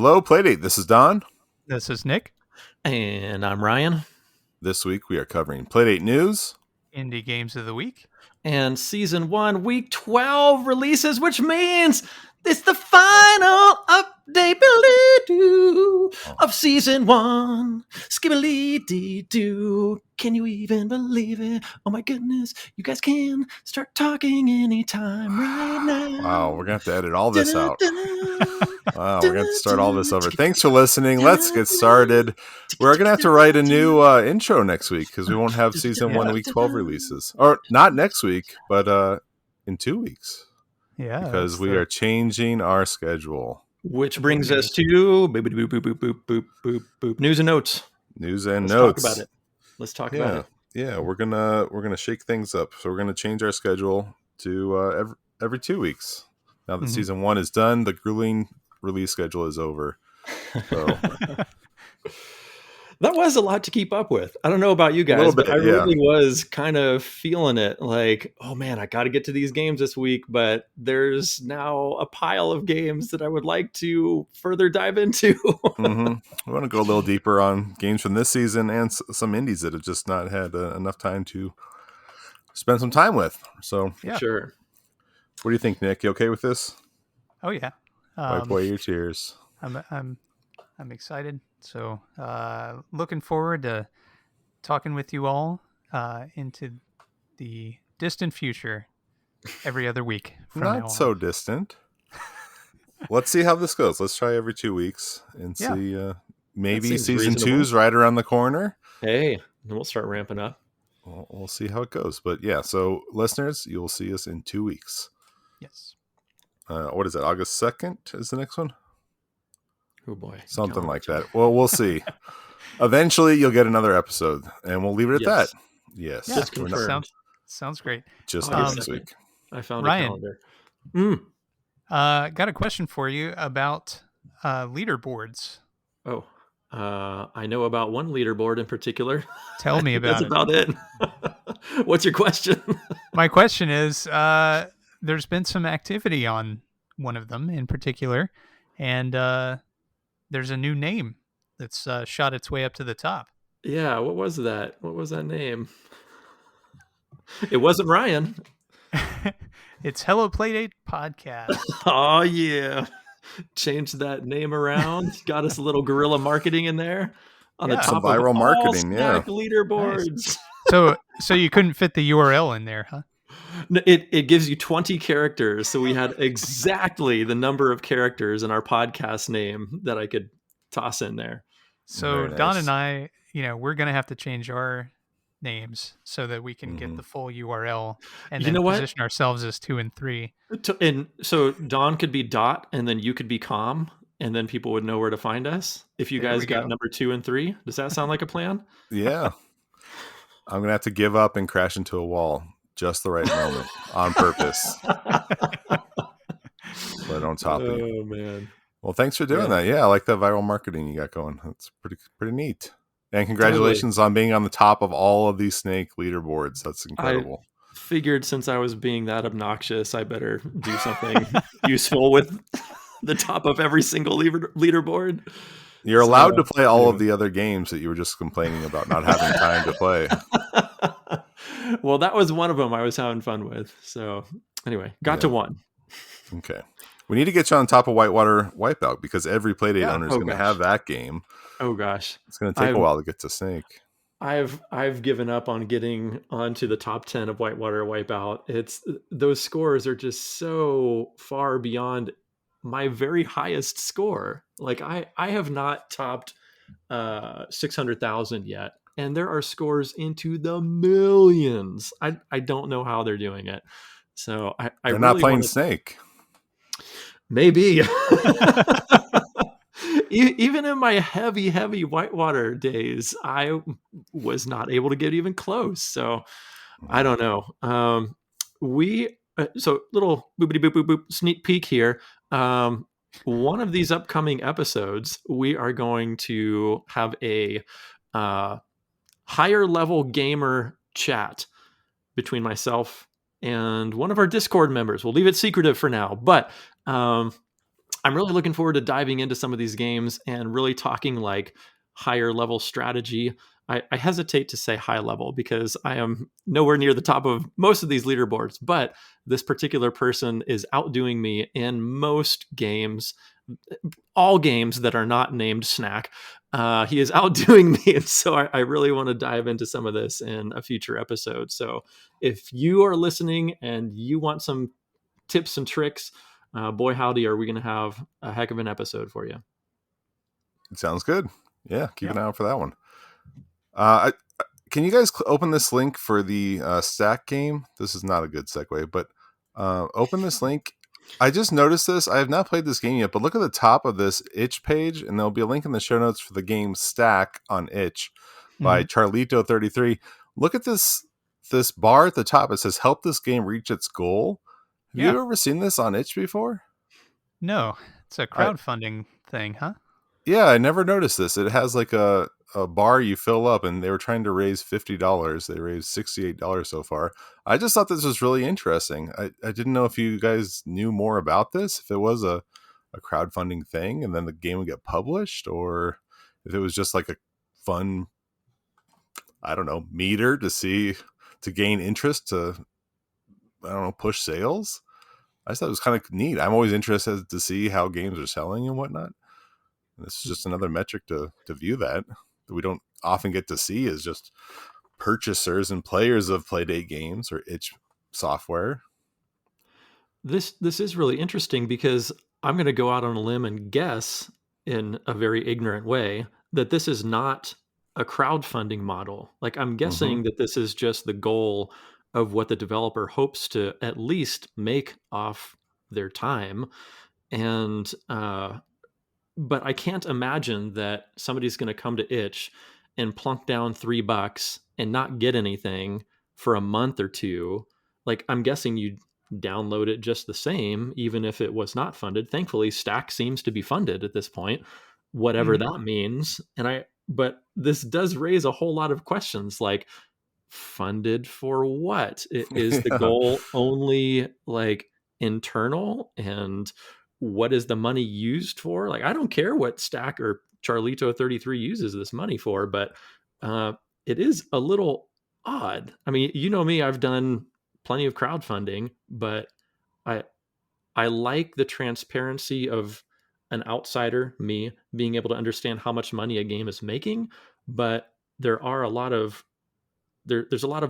Hello, Playdate. This is Don. This is Nick. And I'm Ryan. This week we are covering Playdate news, Indie Games of the Week, and Season 1, Week 12 releases, which means it's the final update of Season 1. Skibbly-dee-doo. Can you even believe it? Oh my goodness, you guys can start talking anytime right now. Wow, we're going to have to edit all this out. Wow, we're going to have to start all this over. Thanks for listening. Let's get started. We're going to have to write a new intro next week because we won't have Season 1 Week 12 releases. Or not next week, but in 2 weeks. Yeah. Because we are changing our schedule. Which brings us to boop, boop, boop, boop, boop, boop, boop, boop. News and notes. News and Let's notes. Talk about it. Let's talk about it. Yeah, we're gonna shake things up. So we're gonna change our schedule to every 2 weeks. Now that Season 1 is done, the grueling release schedule is over. So that was a lot to keep up with. I don't know about you guys, but I really was kind of feeling it. Like, oh man, I got to get to these games this week, but there's now a pile of games that I would like to further dive into. We want to go a little deeper on games from this season and some indies that have just not had enough time to spend some time with. So yeah. Sure. What do you think, Nick? You okay with this? Oh yeah. Wipe away your tears. I'm excited. So looking forward to talking with you all into the distant future every other week. Not so distant. Let's see how this goes. Let's try every 2 weeks and see. Maybe Season 2's right around the corner. Hey, then we'll start ramping up. We'll see how it goes. But yeah, so listeners, you'll see us in 2 weeks. Yes. What is it? August 2nd is the next one? Oh boy. Something like that. Well, we'll see. Eventually, you'll get another episode, and we'll leave it at that. Yes. Yeah, just confirmed. Sounds great. Just next week. I found Ryan, a calendar. Got a question for you about leaderboards. Oh, I know about one leaderboard in particular. Tell me about That's about it. What's your question? My question is, there's been some activity on one of them in particular, and there's a new name that's shot its way up to the top. Yeah, what was that? What was that name? It wasn't Ryan. It's Helloplaydatepodcast. Oh, yeah. Changed that name around. Got us a little guerrilla marketing in there. On the top some viral of marketing, all leaderboards. Nice. So you couldn't fit the URL in there, huh? It gives you 20 characters. So we had exactly the number of characters in our podcast name that I could toss in there. So Don and I, we're going to have to change our names so that we can get the full URL and then position ourselves as 2 and 3. And so Don could be dot and then you could be com and then people would know where to find us. If you guys got number 2 and 3, does that sound like a plan? Yeah. I'm going to have to give up and crash into a wall. Just the right moment on purpose. But on top of you. Oh, man. Well, thanks for doing that. Yeah, I like that viral marketing you got going. That's pretty neat. And congratulations on being on the top of all of these snake leaderboards. That's incredible. I figured since I was being that obnoxious, I better do something useful with the top of every single leaderboard. You're allowed to play all of the other games that you were just complaining about not having time to play. Well, that was one of them I was having fun with. So anyway, got to one. Okay. We need to get you on top of Whitewater Wipeout because every Playdate owner is going to have that game. Oh gosh. It's going to take a while to get to Snake. I've given up on getting onto the top 10 of Whitewater Wipeout. Those scores are just so far beyond my very highest score. Like I have not topped 600,000 yet. And there are scores into the millions. I don't know how they're doing it. So they're really not playing Snake. Maybe. Even in my heavy Whitewater days, I was not able to get even close. So I don't know. So little boopity boop boop boop sneak peek here. One of these upcoming episodes, we are going to have a higher level gamer chat between myself and one of our Discord members. We'll leave it secretive for now, but I'm really looking forward to diving into some of these games and really talking like higher level strategy. I hesitate to say high level because I am nowhere near the top of most of these leaderboards, but this particular person is outdoing me in most games, all games that are not named Snack. He is outdoing me. And so I really want to dive into some of this in a future episode. So if you are listening and you want some tips and tricks, boy, howdy, are we going to have a heck of an episode for you. Sounds good. Yeah, keep an eye out for that one. Can you guys open this link for the stack game? This is not a good segue, but open this link. I just noticed this. I have not played this game yet, but look at the top of this itch page, and there'll be a link in the show notes for the game Stack on itch by Charlito33. Look at this bar at the top. It says, help this game reach its goal. Have you ever seen this on itch before? No, it's a crowdfunding thing, huh? Yeah, I never noticed this. It has like a bar you fill up, and they were trying to raise $50. They raised $68 so far. I just thought this was really interesting. I didn't know if you guys knew more about this, if it was a crowdfunding thing and then the game would get published, or if it was just like a fun, I don't know, meter to gain interest to, I don't know, push sales. I just thought it was kind of neat. I'm always interested to see how games are selling and whatnot. And this is just another metric to view that we don't often get to see, is just purchasers and players of Playdate games or itch software. This is really interesting because I'm going to go out on a limb and guess in a very ignorant way that this is not a crowdfunding model. Like, I'm guessing that this is just the goal of what the developer hopes to at least make off their time. And, but I can't imagine that somebody's going to come to itch and plunk down $3 and not get anything for a month or two. Like, I'm guessing you'd download it just the same, even if it was not funded. Thankfully, Stack seems to be funded at this point, whatever that means. But this does raise a whole lot of questions, like, funded for what? Is the goal only like internal, and what is the money used for? Like, I don't care what Stack or Charlito33 uses this money for, but it is a little odd. I mean, you know me, I've done plenty of crowdfunding, but I like the transparency of an outsider, me, being able to understand how much money a game is making, but there's a lot of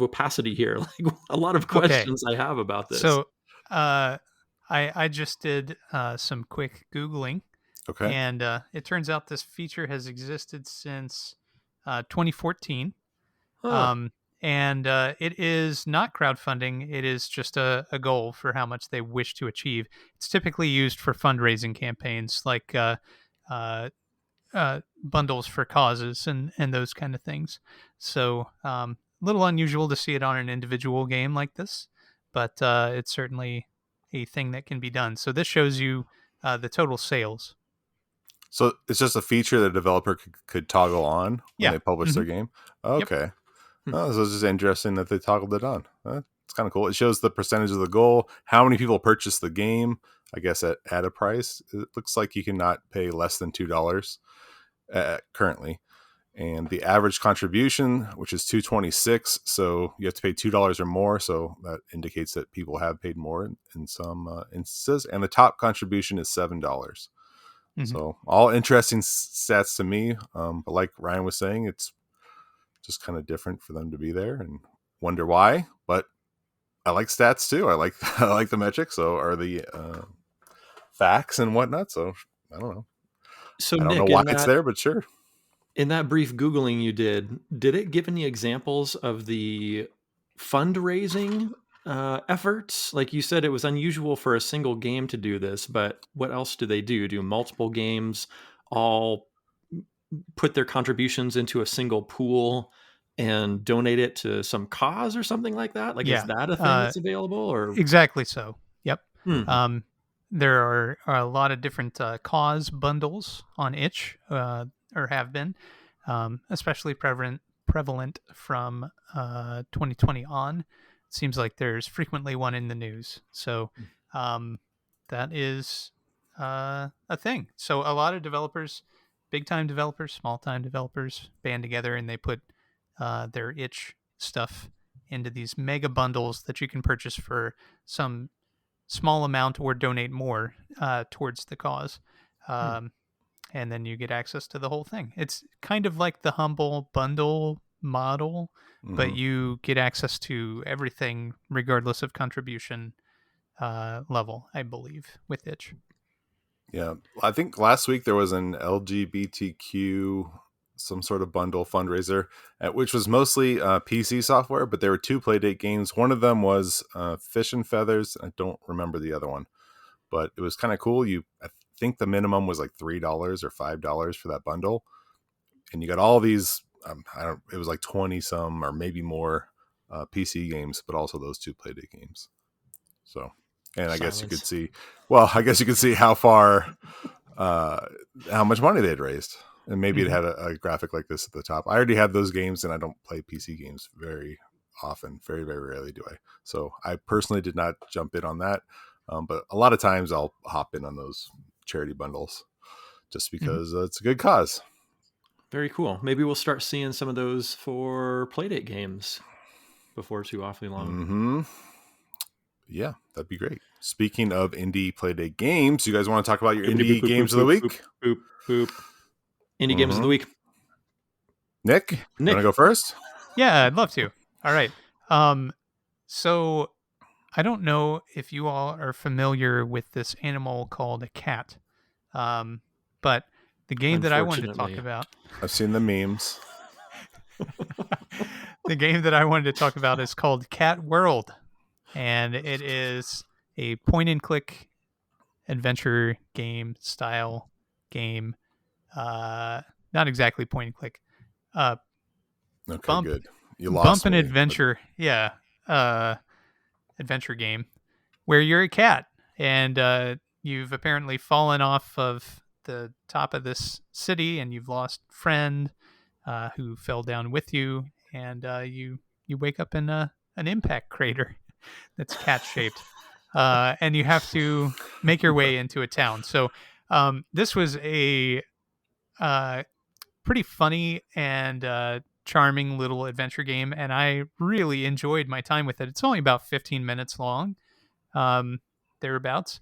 opacity here, like a lot of questions I have about this. So I just did some quick Googling. Okay. And it turns out this feature has existed since 2014. And it is not crowdfunding. It is just a goal for how much they wish to achieve. It's typically used for fundraising campaigns, like bundles for causes and those kind of things. So a little unusual to see it on an individual game like this, but it's certainly a thing that can be done. So this shows you the total sales. So it's just a feature that a developer could toggle on when they publish their game? Okay. Yep. Oh, so it's just interesting that they toggled it on. It's kind of cool. It shows the percentage of the goal, how many people purchase the game, I guess at a price. It looks like you cannot pay less than $2 currently. And the average contribution, which is $2.26, so you have to pay $2 or more. So that indicates that people have paid more in some instances. And the top contribution is $7. So all interesting stats to me. But like Ryan was saying, it's just kind of different for them to be there, and wonder why. But I like stats too. I like the metrics, so are the facts and whatnot. So I don't know. So I don't Nick, know why it's there, but sure. In that brief Googling you did it give any examples of the fundraising efforts? Like you said, it was unusual for a single game to do this, but what else do they do? Do multiple games all put their contributions into a single pool and donate it to some cause or something like that? Like, is that a thing that's available? Or exactly so. Yep. There are a lot of different cause bundles on itch, or have been, especially prevalent from 2020 on. It seems like there's frequently one in the news. So that is a thing. So a lot of developers, big time developers, small time developers, band together and they put their itch stuff into these mega bundles that you can purchase for some small amount or donate more towards the cause. And then you get access to the whole thing. It's kind of like the Humble Bundle model, but you get access to everything regardless of contribution level, I believe, with itch. Yeah, I think last week there was an LGBTQ some sort of bundle fundraiser, which was mostly PC software, but there were 2 Playdate games. One of them was Fish and Feathers. I don't remember the other one, but it was kind of cool. I think the minimum was like $3 or $5 for that bundle, and you got all these. It was like 20 some or maybe more PC games, but also those 2 Playdate games. So, and I guess you could see. Well, I guess you could see how far, how much money they had raised. And maybe it had a graphic like this at the top. I already have those games, and I don't play PC games very often. Very, very rarely do I. So I personally did not jump in on that. But a lot of times I'll hop in on those charity bundles just because it's a good cause. Very cool. Maybe we'll start seeing some of those for Playdate games before too awfully long. Yeah, that'd be great. Speaking of indie Playdate games, you guys want to talk about your indie games of the week? Indie games of the week. Nick, you want to go first? Yeah, I'd love to. All right. So I don't know if you all are familiar with this animal called a cat, but the game that I wanted to talk about. I've seen the memes. The game that I wanted to talk about is called Cat World, and it is a point-and-click adventure game style game. Not exactly point-and-click. Okay, good. You lost Bump and me, adventure, adventure game where you're a cat and you've apparently fallen off of the top of this city and you've lost a friend who fell down with you, and you wake up in an impact crater that's cat shaped, and you have to make your way into a town. So this was a pretty funny and charming little adventure game, and I really enjoyed my time with it. It's only about 15 minutes long, thereabouts.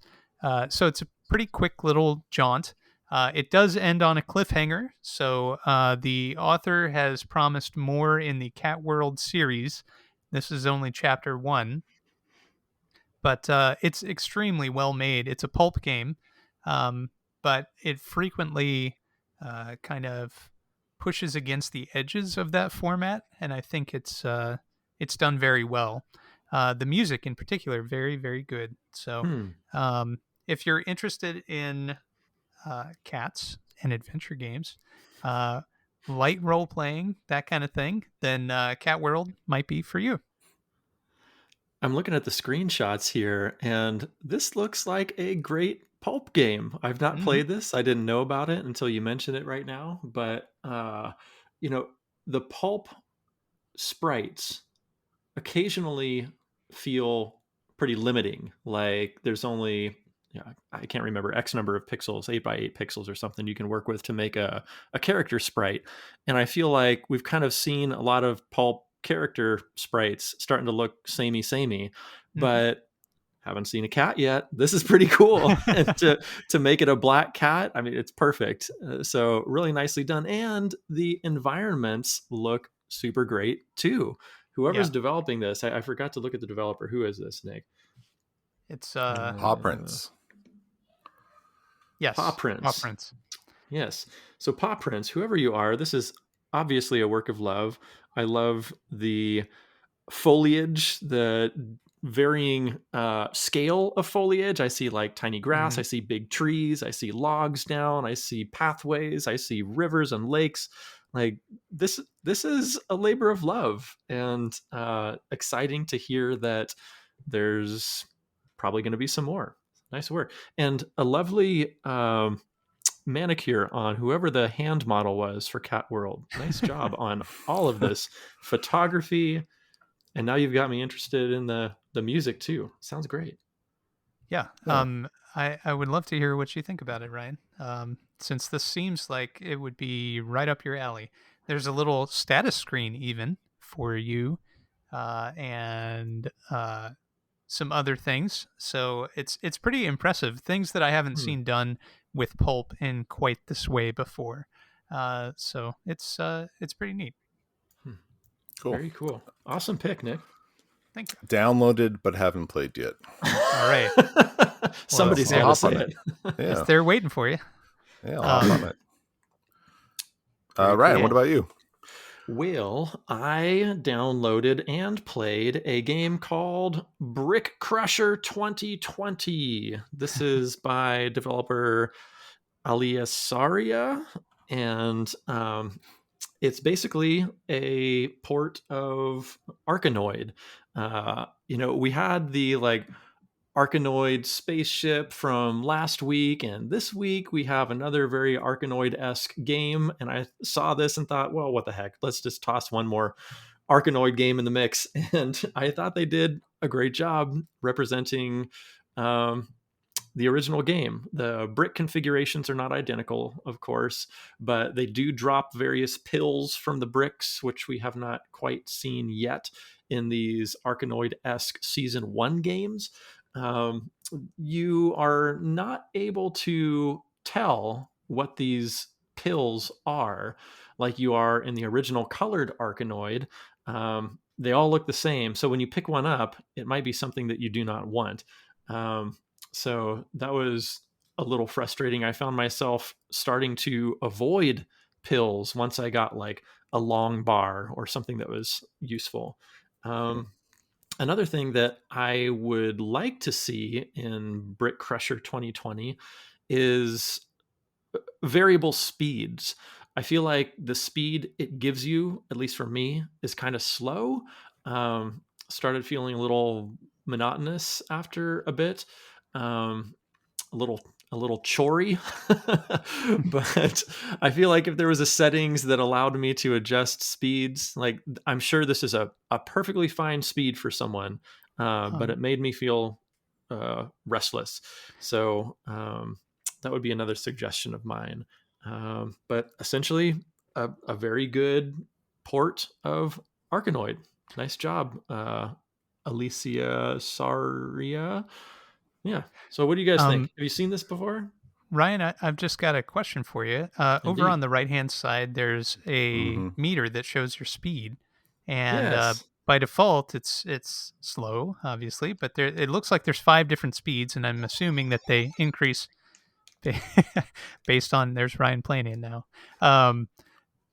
So it's a pretty quick little jaunt. It does end on a cliffhanger, so the author has promised more in the Cat World series. This is only chapter 1, but it's extremely well made. It's a pulp game, but it frequently kind of pushes against the edges of that format, and I think it's done very well. The music, in particular, very, very good. So, if you're interested in cats and adventure games, light role playing, that kind of thing, then Cat World might be for you. I'm looking at the screenshots here, and this looks like a great pulp game. I've not played this. I didn't know about it until you mentioned it right now. But the pulp sprites occasionally feel pretty limiting. Like there's only, I can't remember, X number of pixels, 8x8 pixels or something you can work with to make a character sprite. And I feel like we've kind of seen a lot of pulp character sprites starting to look samey, but haven't seen a cat yet. This is pretty cool. And to make it a black cat, I mean, it's perfect. So really nicely done. And the environments look super great too. Whoever's developing this, I forgot to look at the developer. Who is this, Nick? It's Paw Prints. Yes. Paw Prints. Paw Prints. Yes. So Paw Prints, whoever you are, this is obviously a work of love. I love the foliage, the varying scale of foliage. I see like tiny grass. I see big trees. I see logs down. I see pathways. I see rivers and lakes. Like this is a labor of love, and exciting to hear that there's probably going to be some more. Nice work. And a lovely manicure on whoever the hand model was for Cat World. Nice job on all of this photography. And now you've got me interested in the music too. Sounds great. Yeah. I would love to hear what you think about it, Ryan. Since this seems like it would be right up your alley. There's a little status screen even for you, and some other things. So it's pretty impressive. Things that I haven't seen done with pulp in quite this way before. So it's pretty neat. Cool. Very cool. Awesome pick, Nick. Thank you. Downloaded but haven't played yet. All right. Somebody's I'll got to hop on say it. it. Yeah. It's there waiting for you. Yeah, I'll hop on it. Very Ryan, cool. what about you? Well, I downloaded and played a game called Brick Crusher 2020. This is by developer Aliasaria, and it's basically a port of Arkanoid. We had the Arkanoid spaceship from last week, and this week we have another very Arkanoid-esque game, and I saw this and thought, well, what the heck, let's just toss one more Arkanoid game in the mix. And I thought they did a great job representing the original game. The brick configurations are not identical, of course, but they do drop various pills from the bricks, which we have not quite seen yet in these Arkanoid-esque Season 1 games. You are not able to tell what these pills are like you are in the original colored Arkanoid. They all look the same. So when you pick one up, it might be something that you do not want. So that was a little frustrating. I found myself starting to avoid pills once I got like a long bar or something that was useful. Another thing that I would like to see in Brick Crusher 2020 is variable speeds. I feel like the speed it gives you, at least for me, is kind of slow. Started feeling a little monotonous after a bit. A little chory. But I feel like if there was a settings that allowed me to adjust speeds, like I'm sure this is a perfectly fine speed for someone, but it made me feel restless. So that would be another suggestion of mine. But essentially a very good port of Arkanoid. Nice job, Alicia Saria. Yeah. So what do you guys think? Have you seen this before? Ryan, I've just got a question for you. Over on the right-hand side, there's a meter that shows your speed, and Yes. by default, it's slow, obviously, but it looks like there's 5 different speeds, and I'm assuming that they increase based on. There's Ryan playing it now,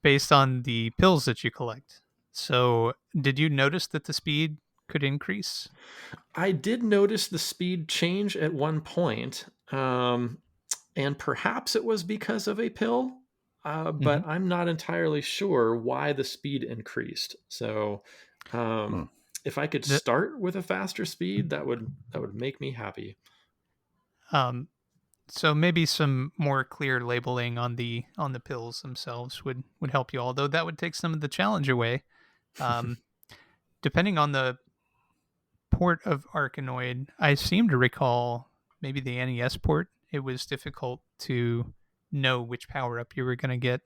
based on the pills that you collect. So, did you notice that the speed could increase? I did notice the speed change at one point, and perhaps it was because of a pill, but I'm not entirely sure why the speed increased. So, if I could start with a faster speed, that would make me happy. So maybe some more clear labeling on the pills themselves would help you. Although that would take some of the challenge away. Depending on the port of Arkanoid, I seem to recall maybe the NES port. It was difficult to know which power up you were going to get,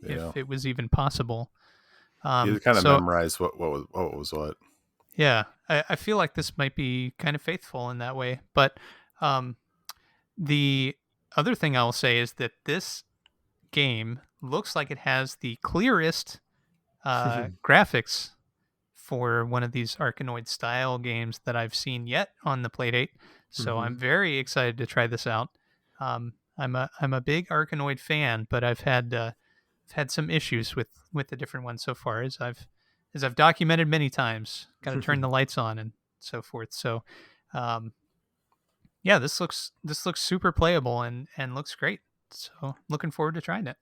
if it was even possible. You kind of memorize what was what. Yeah, I feel like this might be kind of faithful in that way. But the other thing I'll say is that this game looks like it has the clearest graphics for one of these Arkanoid style games that I've seen yet on the Playdate. So I'm very excited to try this out. I'm a big Arkanoid fan, but I've had some issues with the different ones so far, as I've documented many times. Got to turn the lights on and so forth. So yeah, this looks super playable and looks great. So looking forward to trying it.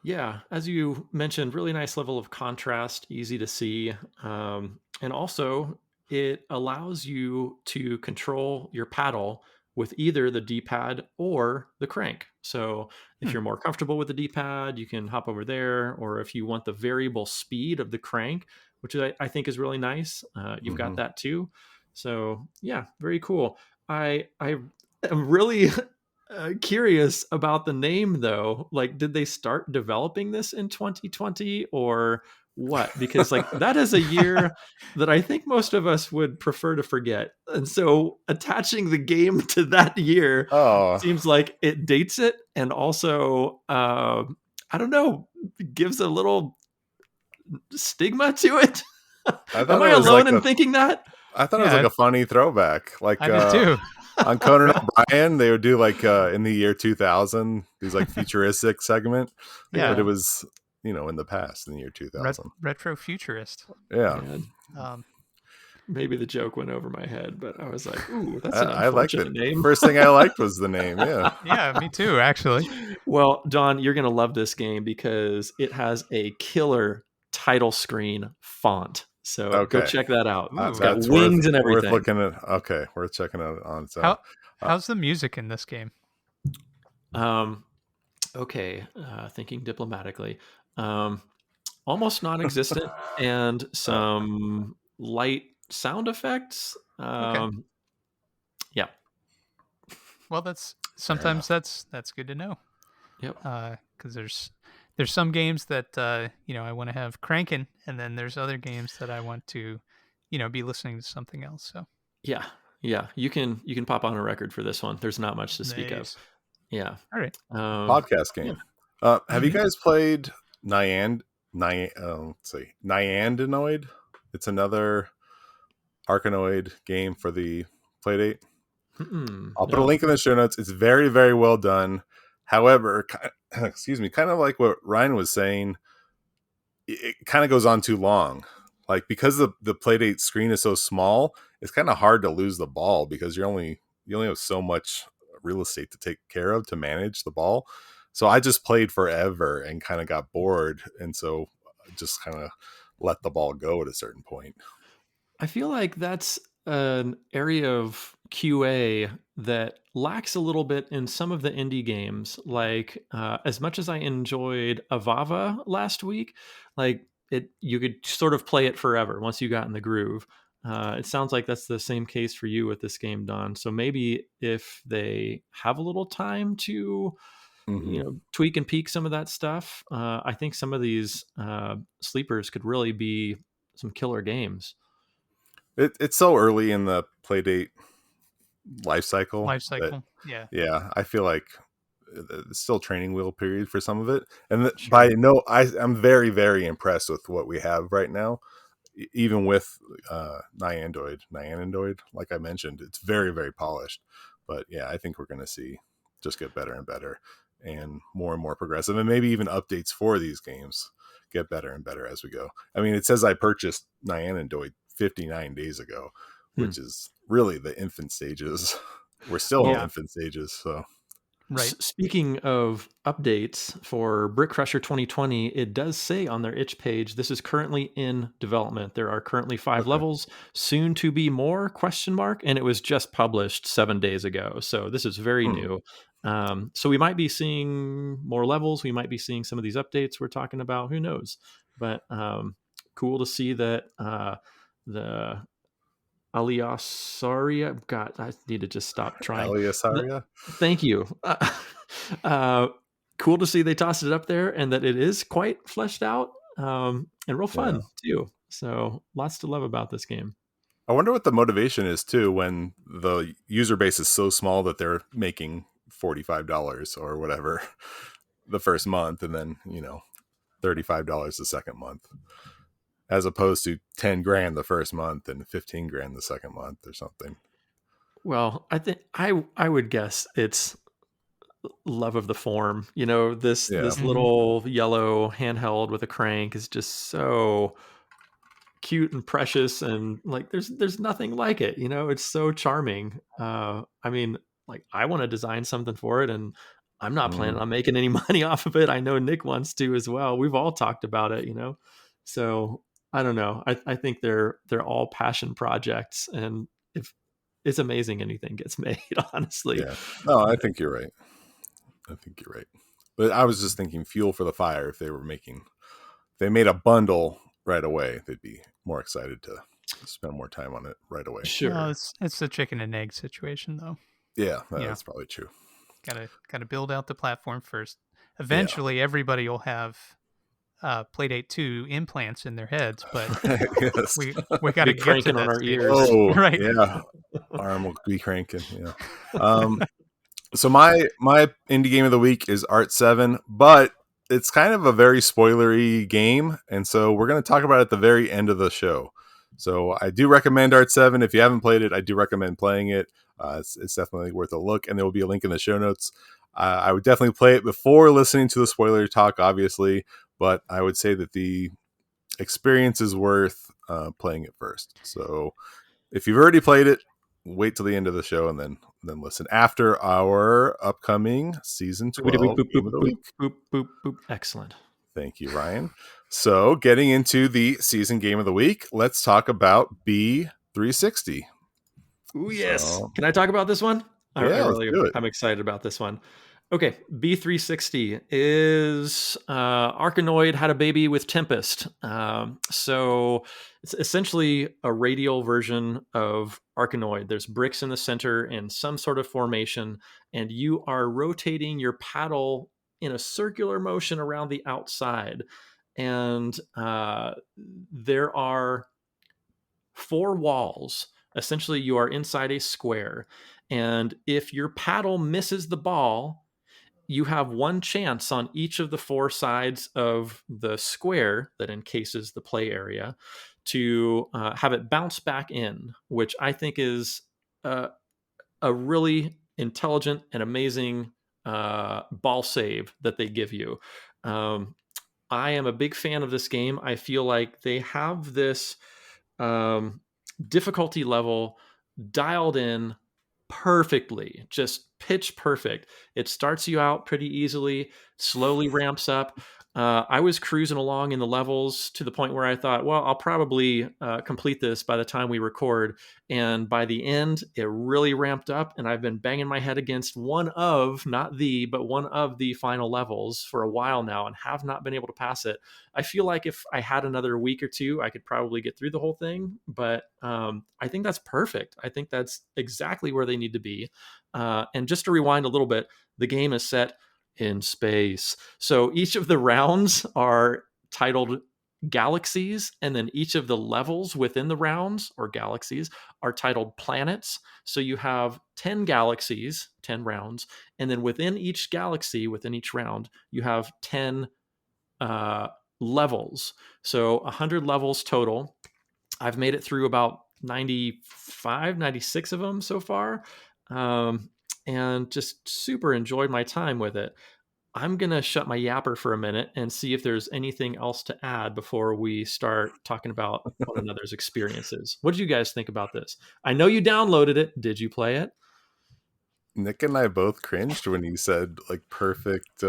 Yeah, as you mentioned, really nice level of contrast, easy to see. And also, it allows you to control your paddle with either the D-pad or the crank. So if you're more comfortable with the D-pad, you can hop over there. Or if you want the variable speed of the crank, which I think is really nice, you've got that too. So yeah, very cool. I am really curious about the name though. Like, did they start developing this in 2020 or what? Because like that is a year that I think most of us would prefer to forget. And so attaching the game to that year Oh, seems like it dates it, and also I don't know, gives a little stigma to it. I Am thought I it was alone like in thinking that? I thought it was like Yeah, a funny throwback. Like I did too. on Conan O'Brien, they would do like in the year 2000, these like futuristic segment, but Yeah, it was in the past in the year 2000. retro futurist. Yeah, Man, Um, maybe the joke went over my head, but I was like, ooh, that's an I liked it. unfortunate name. First thing I liked was the name. Yeah. yeah, me too, actually. Well, Don, you're going to love this game because it has a killer title screen font. So go Okay. check that out. Ooh. It's got That's wings and worth everything. looking at. Okay, worth checking out on its own. How's the music in this game? Okay, thinking diplomatically. Almost non-existent, and some light sound effects. Yeah. Well, sometimes that's good to know. Yep. Because there's some games that I want to have cranking, and then there's other games that I want to, be listening to something else. So Yeah. You can pop on a record for this one. There's not much to speak of. nice. Yeah. All right. Podcast game. Have you guys played Nyandinoid? It's another Arkanoid game for the Playdate. I'll put a link in the show notes. It's very, very well done. However, excuse me, kind of like what Ryan was saying, it kind of goes on too long. Like because the Playdate screen is so small, it's kind of hard to lose the ball because you only have so much real estate to take care of to manage the ball. So I just played forever and kind of got bored, and so just kind of let the ball go at a certain point. I feel like that's an area of QA that lacks a little bit in some of the indie games. Like as much as I enjoyed Avava last week, like you could sort of play it forever once you got in the groove. It sounds like that's the same case for you with this game, Don. So maybe if they have a little time to, tweak and peak some of that stuff, I think some of these sleepers could really be some killer games. It's so early in the Playdate life cycle. Yeah. I feel like it's still training wheel period for some of it. And Sure. I'm very, very impressed with what we have right now. Even with Nyandoid, like I mentioned, it's very, very polished. But yeah, I think we're going to see just get better and better and more progressive, and maybe even updates for these games get better and better as we go. I mean, it says I purchased Nyandoid 59 days ago, which is really the infant stages. We're still in the infant stages, so. Right. Speaking of updates for Brick Crusher 2020, it does say on their itch page, this is currently in development. There are currently 5 levels, soon to be more, ? And it was just published 7 days ago. So this is very new. So we might be seeing more levels. We might be seeing some of these updates we're talking about. Who knows? But cool to see that the Aliasaria. God, I need to just stop trying. Aliasaria? Thank you. Cool to see they tossed it up there and that it is quite fleshed out and real fun too. So lots to love about this game. I wonder what the motivation is too when the user base is so small that they're making $45 or whatever the first month, and then $35 the second month, as opposed to 10 grand the first month and 15 grand the second month or something. Well, I think I would guess it's love of the form. This little yellow handheld with a crank is just so cute and precious, and like there's nothing like it. It's so charming. I mean, like I want to design something for it, and I'm not planning on making any money off of it. I know Nick wants to as well. We've all talked about it, so I don't know. I think they're all passion projects, and if it's amazing anything gets made, honestly. Yeah. No, I think you're right. But I was just thinking fuel for the fire. If they made a bundle right away, they'd be more excited to spend more time on it right away. Sure. No, it's the chicken and egg situation, though. Yeah, that's probably true. Gotta build out the platform first. Eventually, everybody will have Playdate 2 implants in their heads, but Yes. we got to get to cranking on that our stage. ears. Oh, Right. yeah. Arm will be cranking. Yeah. So my indie game of the week is Art 7, but it's kind of a very spoilery game, and so we're going to talk about it at the very end of the show. So I do recommend Art 7. If you haven't played it, I do recommend playing it. It's definitely worth a look, and there will be a link in the show notes. I would definitely play it before listening to the spoiler talk, obviously, but I would say that the experience is worth playing it first. So if you've already played it, wait till the end of the show and then listen after our upcoming season 12 game of the week. Boop, boop, boop. Excellent. Thank you, Ryan. So getting into the season game of the week, let's talk about B360. Ooh, yes. Can I talk about this one? Let's do it. I'm excited about this one. Okay, B360 is Arkanoid had a baby with Tempest. So it's essentially a radial version of Arkanoid. There's bricks in the center in some sort of formation, and you are rotating your paddle in a circular motion around the outside. And there are 4 walls. Essentially, you are inside a square. And if your paddle misses the ball, you have one chance on each of the 4 sides of the square that encases the play area to have it bounce back in, which I think is a really intelligent and amazing ball save that they give you. I am a big fan of this game. I feel like they have this difficulty level dialed in perfectly, just pitch perfect. It starts you out pretty easily, slowly ramps up. I was cruising along in the levels to the point where I thought, well, I'll probably complete this by the time we record. And by the end, it really ramped up, and I've been banging my head against one of the final levels for a while now and have not been able to pass it. I feel like if I had another week or two, I could probably get through the whole thing, but I think that's perfect. I think that's exactly where they need to be. And just to rewind a little bit, the game is set in space. So each of the rounds are titled galaxies, and then each of the levels within the rounds or galaxies are titled planets. So you have 10 galaxies, 10 rounds, and then within each galaxy, within each round, you have 10 levels. So 100 levels total. I've made it through about 95, 96 of them so far. And just super enjoyed my time with it. I'm going to shut my yapper for a minute and see if there's anything else to add before we start talking about one another's experiences. What did you guys think about this? I know you downloaded it. Did you play it? Nick and I both cringed when you said like perfect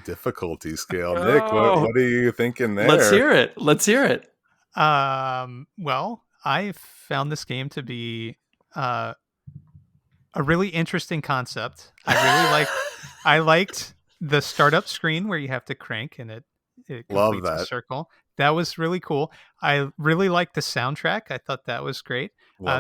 difficulty scale. Nick, what are you thinking there? Let's hear it. Well, I found this game to be a really interesting concept. I liked the startup screen where you have to crank and it completes a circle. That was really cool. I really liked the soundtrack. I thought that was great.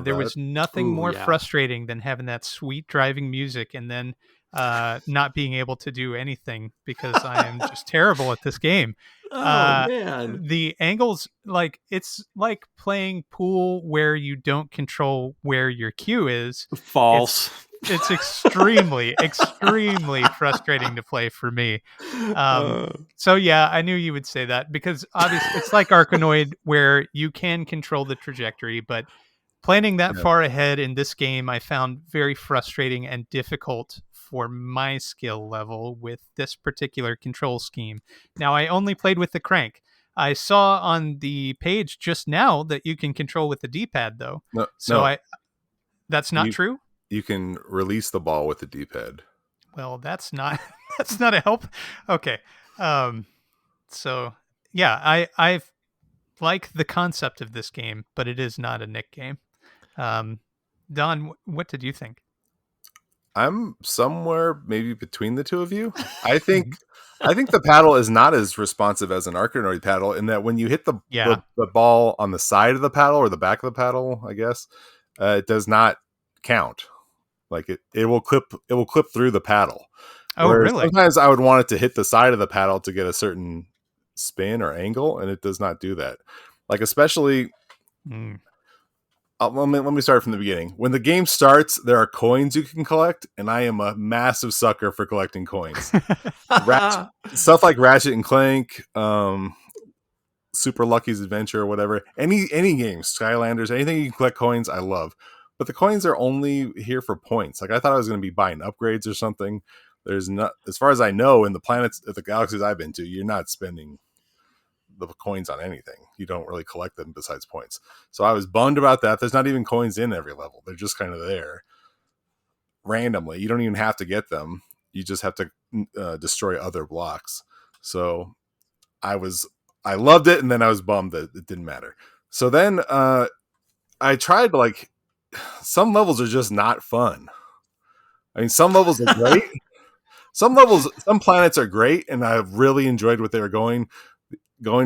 There was nothing more frustrating than having that sweet driving music and then not being able to do anything because I am just terrible at this game. Man. The angles, like it's like playing pool where you don't control where your cue is. False. It's extremely frustrating to play for me. So yeah, I knew you would say that because obviously it's like Arkanoid where you can control the trajectory, but planning that far ahead in this game I found very frustrating and difficult for my skill level with this particular control scheme. Now, I only played with the crank. I saw on the page just now that you can control with the D-pad though. That's not true? You can release the ball with the D-pad. Well, that's not a help. Okay. So yeah, I like the concept of this game, but it is not a Nick game. Don, what did you think? I'm somewhere maybe between the two of you. I think the paddle is not as responsive as an Arkanoid paddle in that when you hit the ball on the side of the paddle or the back of the paddle, I guess, it does not count. Like it will clip through the paddle. Oh, really? Sometimes I would want it to hit the side of the paddle to get a certain spin or angle, and it does not do that. Like especially. Let me start from the beginning. When the game starts, there are coins you can collect, and I am a massive sucker for collecting coins. Stuff like Ratchet and Clank, Super Lucky's Adventure, or whatever. Any games, Skylanders, anything you can collect coins, I love. But the coins are only here for points. Like I thought I was going to be buying upgrades or something. There's not, as far as I know, in the planets, the galaxies I've been to, you're not spending the coins on anything. You don't really collect them besides points. So I was bummed about that. There's not even coins in every level. They're just kind of there randomly. You don't even have to get them. You just have to destroy other blocks. So I loved it, and then I was bummed that it didn't matter. So then I tried like some levels are just not fun. I mean, some levels are great. Some planets are great, and I really enjoyed what they were going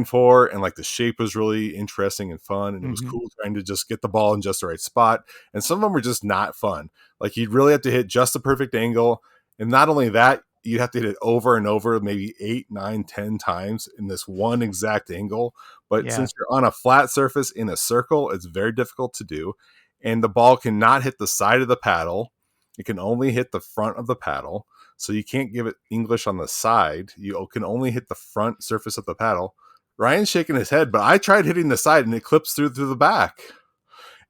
for, and like the shape was really interesting and fun, and it was cool trying to just get the ball in just the right spot. And some of them were just not fun. Like you'd really have to hit just the perfect angle, and not only that, you'd have to hit it over and over, maybe 8, 9, 10 times in this one exact angle. But since you're on a flat surface in a circle, it's very difficult to do, and the ball cannot hit the side of the paddle. It can only hit the front of the paddle. So you can't give it English on the side. You can only hit the front surface of the paddle. Ryan's shaking his head, but I tried hitting the side and it clips through the back.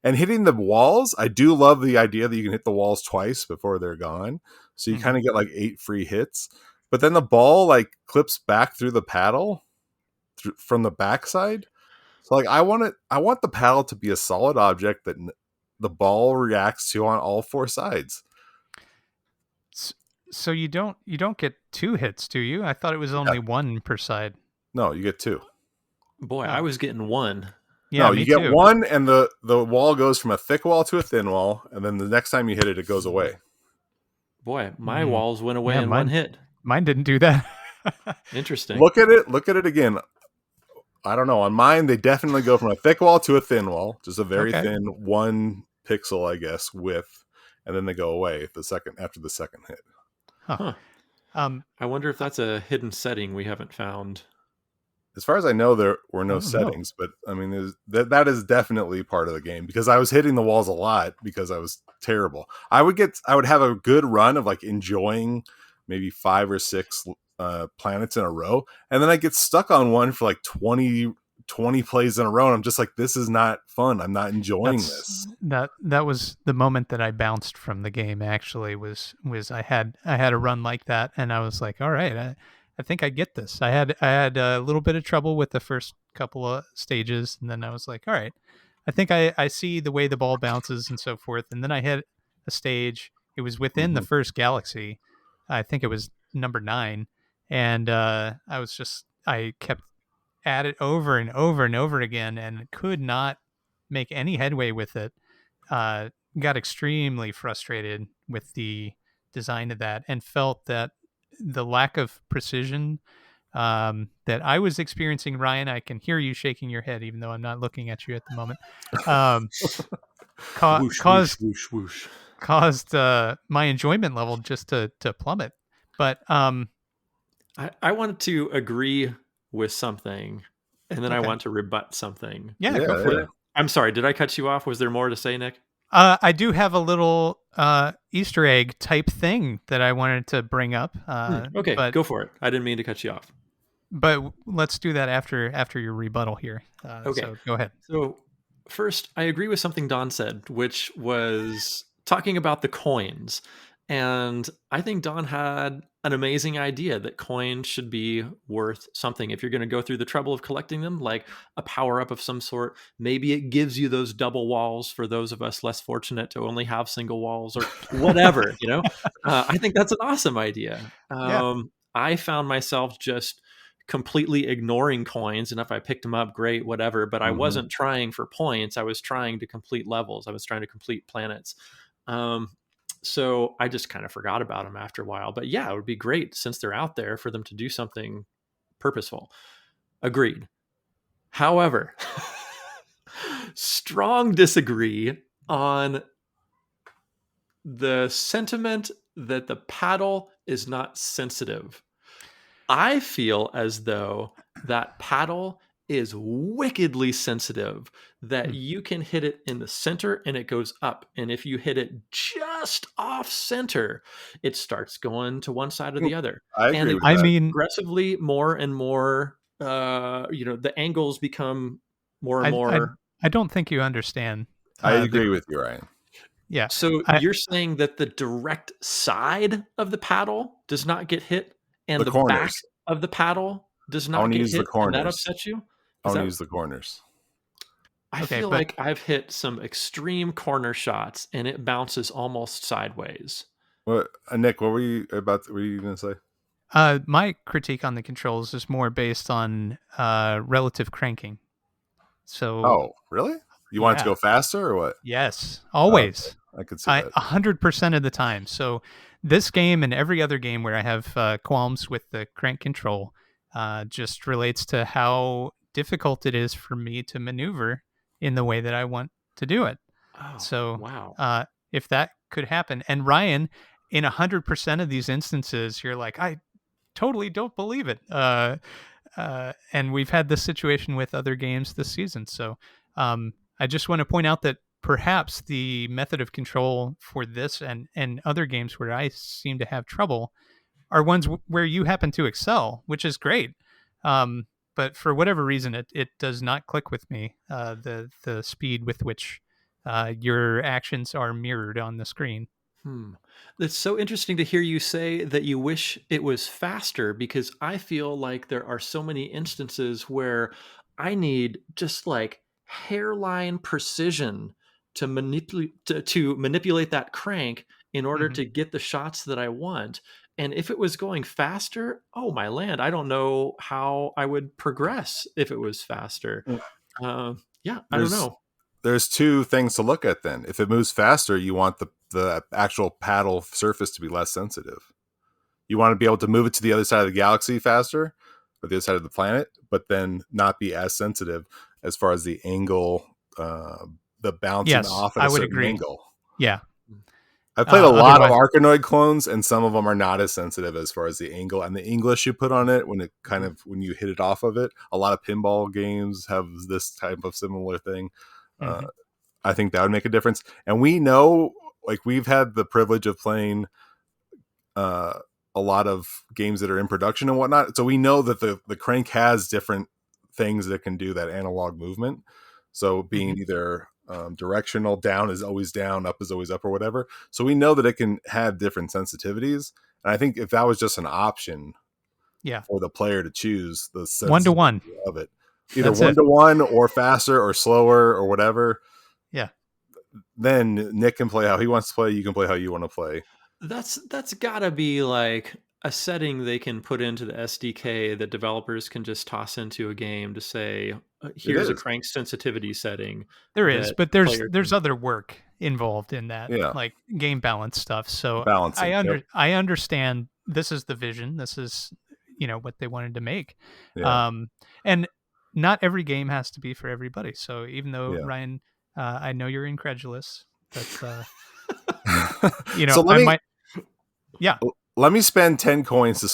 And hitting the walls, I do love the idea that you can hit the walls twice before they're gone. So you kind of get like 8 free hits. But then the ball like clips back through the paddle from the backside. So like I want the paddle to be a solid object that the ball reacts to on all 4 sides. So you don't get 2 hits, do you? I thought it was only 1 per side. No, you get 2. Boy, I was getting 1. Yeah, no, you get 1, and the wall goes from a thick wall to a thin wall, and then the next time you hit it, it goes away. Boy, my walls went away in 1 hit. Mine didn't do that. Interesting. Look at it again. I don't know. On mine, they definitely go from a thick wall to a thin wall, just a very thin 1 pixel, I guess, width, and then they go away after the second hit. Huh. I wonder if that's a hidden setting we haven't found. As far as I know, there were no settings, but I mean, that is definitely part of the game because I was hitting the walls a lot because I was terrible. I would have a good run of like enjoying maybe 5 or 6 planets in a row, and then I get stuck on one for like 20 plays in a row, and I'm just like, this is not fun. I'm not enjoying this. That was the moment that I bounced from the game. Actually, was I had a run like that, and I was like, all right, I think I get this. I had a little bit of trouble with the first couple of stages, and then I was like, all right, I think I see the way the ball bounces and so forth. And then I hit a stage. It was within the first galaxy. I think it was number 9, and I kept at it over and over and over again, and could not make any headway with it. Got extremely frustrated with the design of that, and felt that the lack of precision that I was experiencing, Ryan, I can hear you shaking your head, even though I'm not looking at you at the moment. Caused my enjoyment level just to plummet. But I wanted to agree with something, and then I want to rebut something. Yeah, go for it. I'm sorry, did I cut you off? Was there more to say, Nick? I do have a little Easter egg type thing that I wanted to bring up. Okay, go for it. I didn't mean to cut you off. But let's do that after your rebuttal here. Okay. So go ahead. So first, I agree with something Don said, which was talking about the coins. And I think Don had an amazing idea that coins should be worth something. If you're going to go through the trouble of collecting them, like a power-up of some sort, maybe it gives you those double walls for those of us less fortunate to only have single walls or whatever, I think that's an awesome idea. I found myself just completely ignoring coins, and if I picked them up, great, whatever. But I wasn't trying for points. I was trying to complete levels. I was trying to complete planets. So I just kind of forgot about them after a while. But yeah, it would be great since they're out there for them to do something purposeful. Agreed. However, strong disagree on the sentiment that the paddle is not sensitive. I feel as though that paddle is wickedly sensitive, that you can hit it in the center and it goes up. And if you hit it just off center, it starts going to one side or the other. I And agree it with I that. mean, progressively more and more, the angles become more and I more. I don't think you understand. I The agree with you, Ryan. yeah, So I you're saying that the direct side of the paddle does not get hit and The the back corners. of the paddle does I not want to get use the hit, and that corners. upsets you? I Is want to that use the corners. I Okay, feel but- like I've hit some extreme corner shots and it bounces almost sideways. What, Nick? What were you about? Were you going to say? my critique on the controls is more based on relative cranking. So Oh, really? You want it to yeah. go faster or what? Yes, always. I could see that. 100% of the time. So this game and every other game where I have qualms with the crank control just relates to how difficult it is for me to maneuver in the way that I want to do it. Oh, So wow. if that could happen, and Ryan, in 100% of these instances, you're like, I totally don't believe it. And we've had this situation with other games this season. So I just want to point out that perhaps the method of control for this and other games where I seem to have trouble are ones where you happen to excel, which is great. But for whatever reason, it does not click with me, the speed with which your actions are mirrored on the screen. It's so interesting to hear you say that you wish it was faster, because I feel like there are so many instances where I need just like hairline precision to manipulate that crank in order Mhm. to get the shots that I want. And if it was going faster, oh my land, I don't know how I would progress if it was faster. Yeah, I don't know. There's two things to look at then. If it moves faster, you want the actual paddle surface to be less sensitive. You want to be able to move it to the other side of the galaxy faster, or the other side of the planet, but then not be as sensitive as far as the angle, the bouncing Yes, off at I a would certain agree. angle. Yeah. I've played a lot of Otherwise- Arkanoid clones, and some of them are not as sensitive as far as the angle and the English you put on it when you hit it off of it. A lot of pinball games have this type of similar thing. Mhm. I think that would make a difference. And we know, like, we've had the privilege of playing a lot of games that are in production and whatnot. So we know that the crank has different things that can do that analog movement. So being either directional, down is always down, up is always up, or whatever. So we know that it can have different sensitivities. And I think if that was just an option for the player to choose, the 1-to-1 of it, either That's it. 1-to-1 or faster or slower or whatever, Yeah. then Nick can play how he wants to play. You can play how you want to play. That's gotta be like a setting they can put into the SDK that developers can just toss into a game to say, here's a is. crank sensitivity setting. There is, that but the there's player there's can- other work involved in that, Yeah. like game balance stuff. So Balancing, yep. I understand this is the vision. This is what they wanted to make. Yeah. And not every game has to be for everybody. So even though Yeah. Ryan, I know you're incredulous, but So I might. Yeah. Let me spend 10 coins to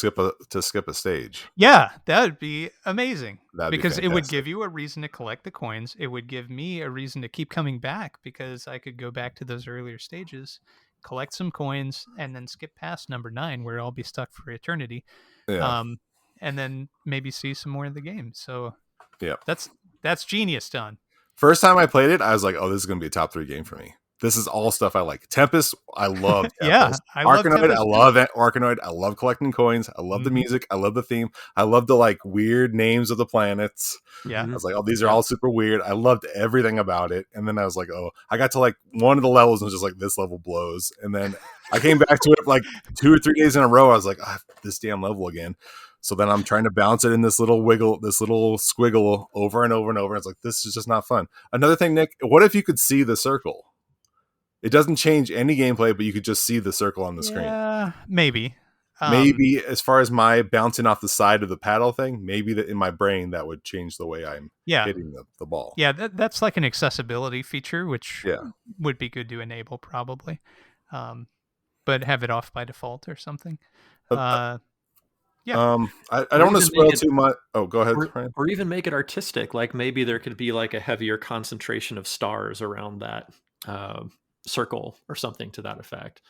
skip a stage. Yeah, that would be amazing. That'd be because it would fantastic. give you a reason to collect the coins. It would give me a reason to keep coming back, because I could go back to those earlier stages, collect some coins, and then skip past number 9 where I'll be stuck for eternity. Yeah. And then maybe see some more of the game. So Yeah. that's genius done. First time I played it, I was like, oh, this is going to be a top 3 game for me. This is all stuff I like. Tempest, I love Tempest. Yeah, I love Arkanoid, Tempest I too. love Arkanoid. I love collecting coins. I love the Mhm. music. I love the theme. I love the like weird names of the planets. Yeah. I was like, oh, these are all super weird. I loved everything about it. And then I was like, oh, I got to like one of the levels and was just like, this level blows. And then I came back to it like 2 or 3 days in a row. I was like, this damn level again. So then I'm trying to bounce it in this little squiggle over and over and over. It's like, this is just not fun. Another thing, Nick, what if you could see the circle? It doesn't change any gameplay, but you could just see the circle on the screen. Yeah, maybe. Maybe as far as my bouncing off the side of the paddle thing, maybe that in my brain that would change the way I'm hitting the ball. Yeah, that's like an accessibility feature, which would be good to enable probably. But have it off by default or something. I don't want to spoil too much. Oh, go ahead, Ryan. Or even make it artistic. Like maybe there could be like a heavier concentration of stars around that circle or something to that effect.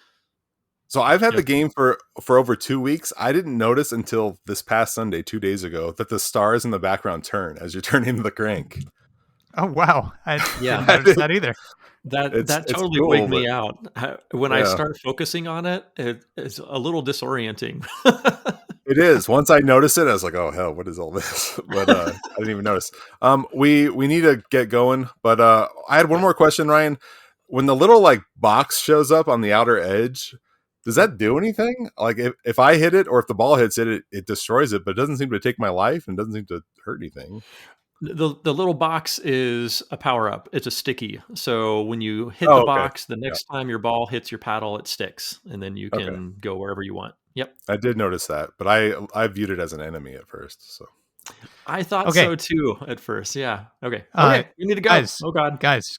So I've had the game for over 2 weeks. I didn't notice until this past Sunday, 2 days ago, that the stars in the background turn as you're turning the crank. Oh, wow. I didn't notice that either. That totally wigged me out. When I start focusing on it, it's a little disorienting. It is. Once I noticed it, I was like, "Oh hell, what is all this?" But I didn't even notice. We need to get going. But I had one more question, Ryan. When the little like box shows up on the outer edge, does that do anything? Like if I hit it or if the ball hits it, it destroys it, but it doesn't seem to take my life and doesn't seem to hurt anything. The little box is a power up. It's a sticky. So when you hit the box, the next time your ball hits your paddle, it sticks, and then you can go wherever you want. Yep. I did notice that, but I viewed it as an enemy at first. So I thought so too at first. Yeah. Okay. Okay. We need to go. Guys, oh God. Guys.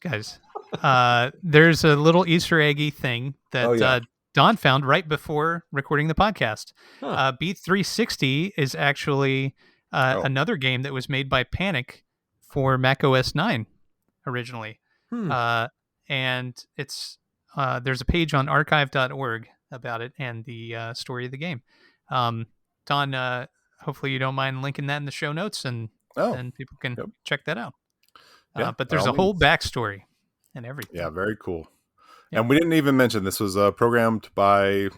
There's a little Easter eggy thing that Don found right before recording the podcast. B360 is actually another game that was made by Panic for Mac OS 9 originally. And it's there's a page on archive.org about it and the story of the game. Don, hopefully you don't mind linking that in the show notes and people can check that out. But there's a whole backstory and everything. Yeah, very cool. Yep. And we didn't even mention this was programmed by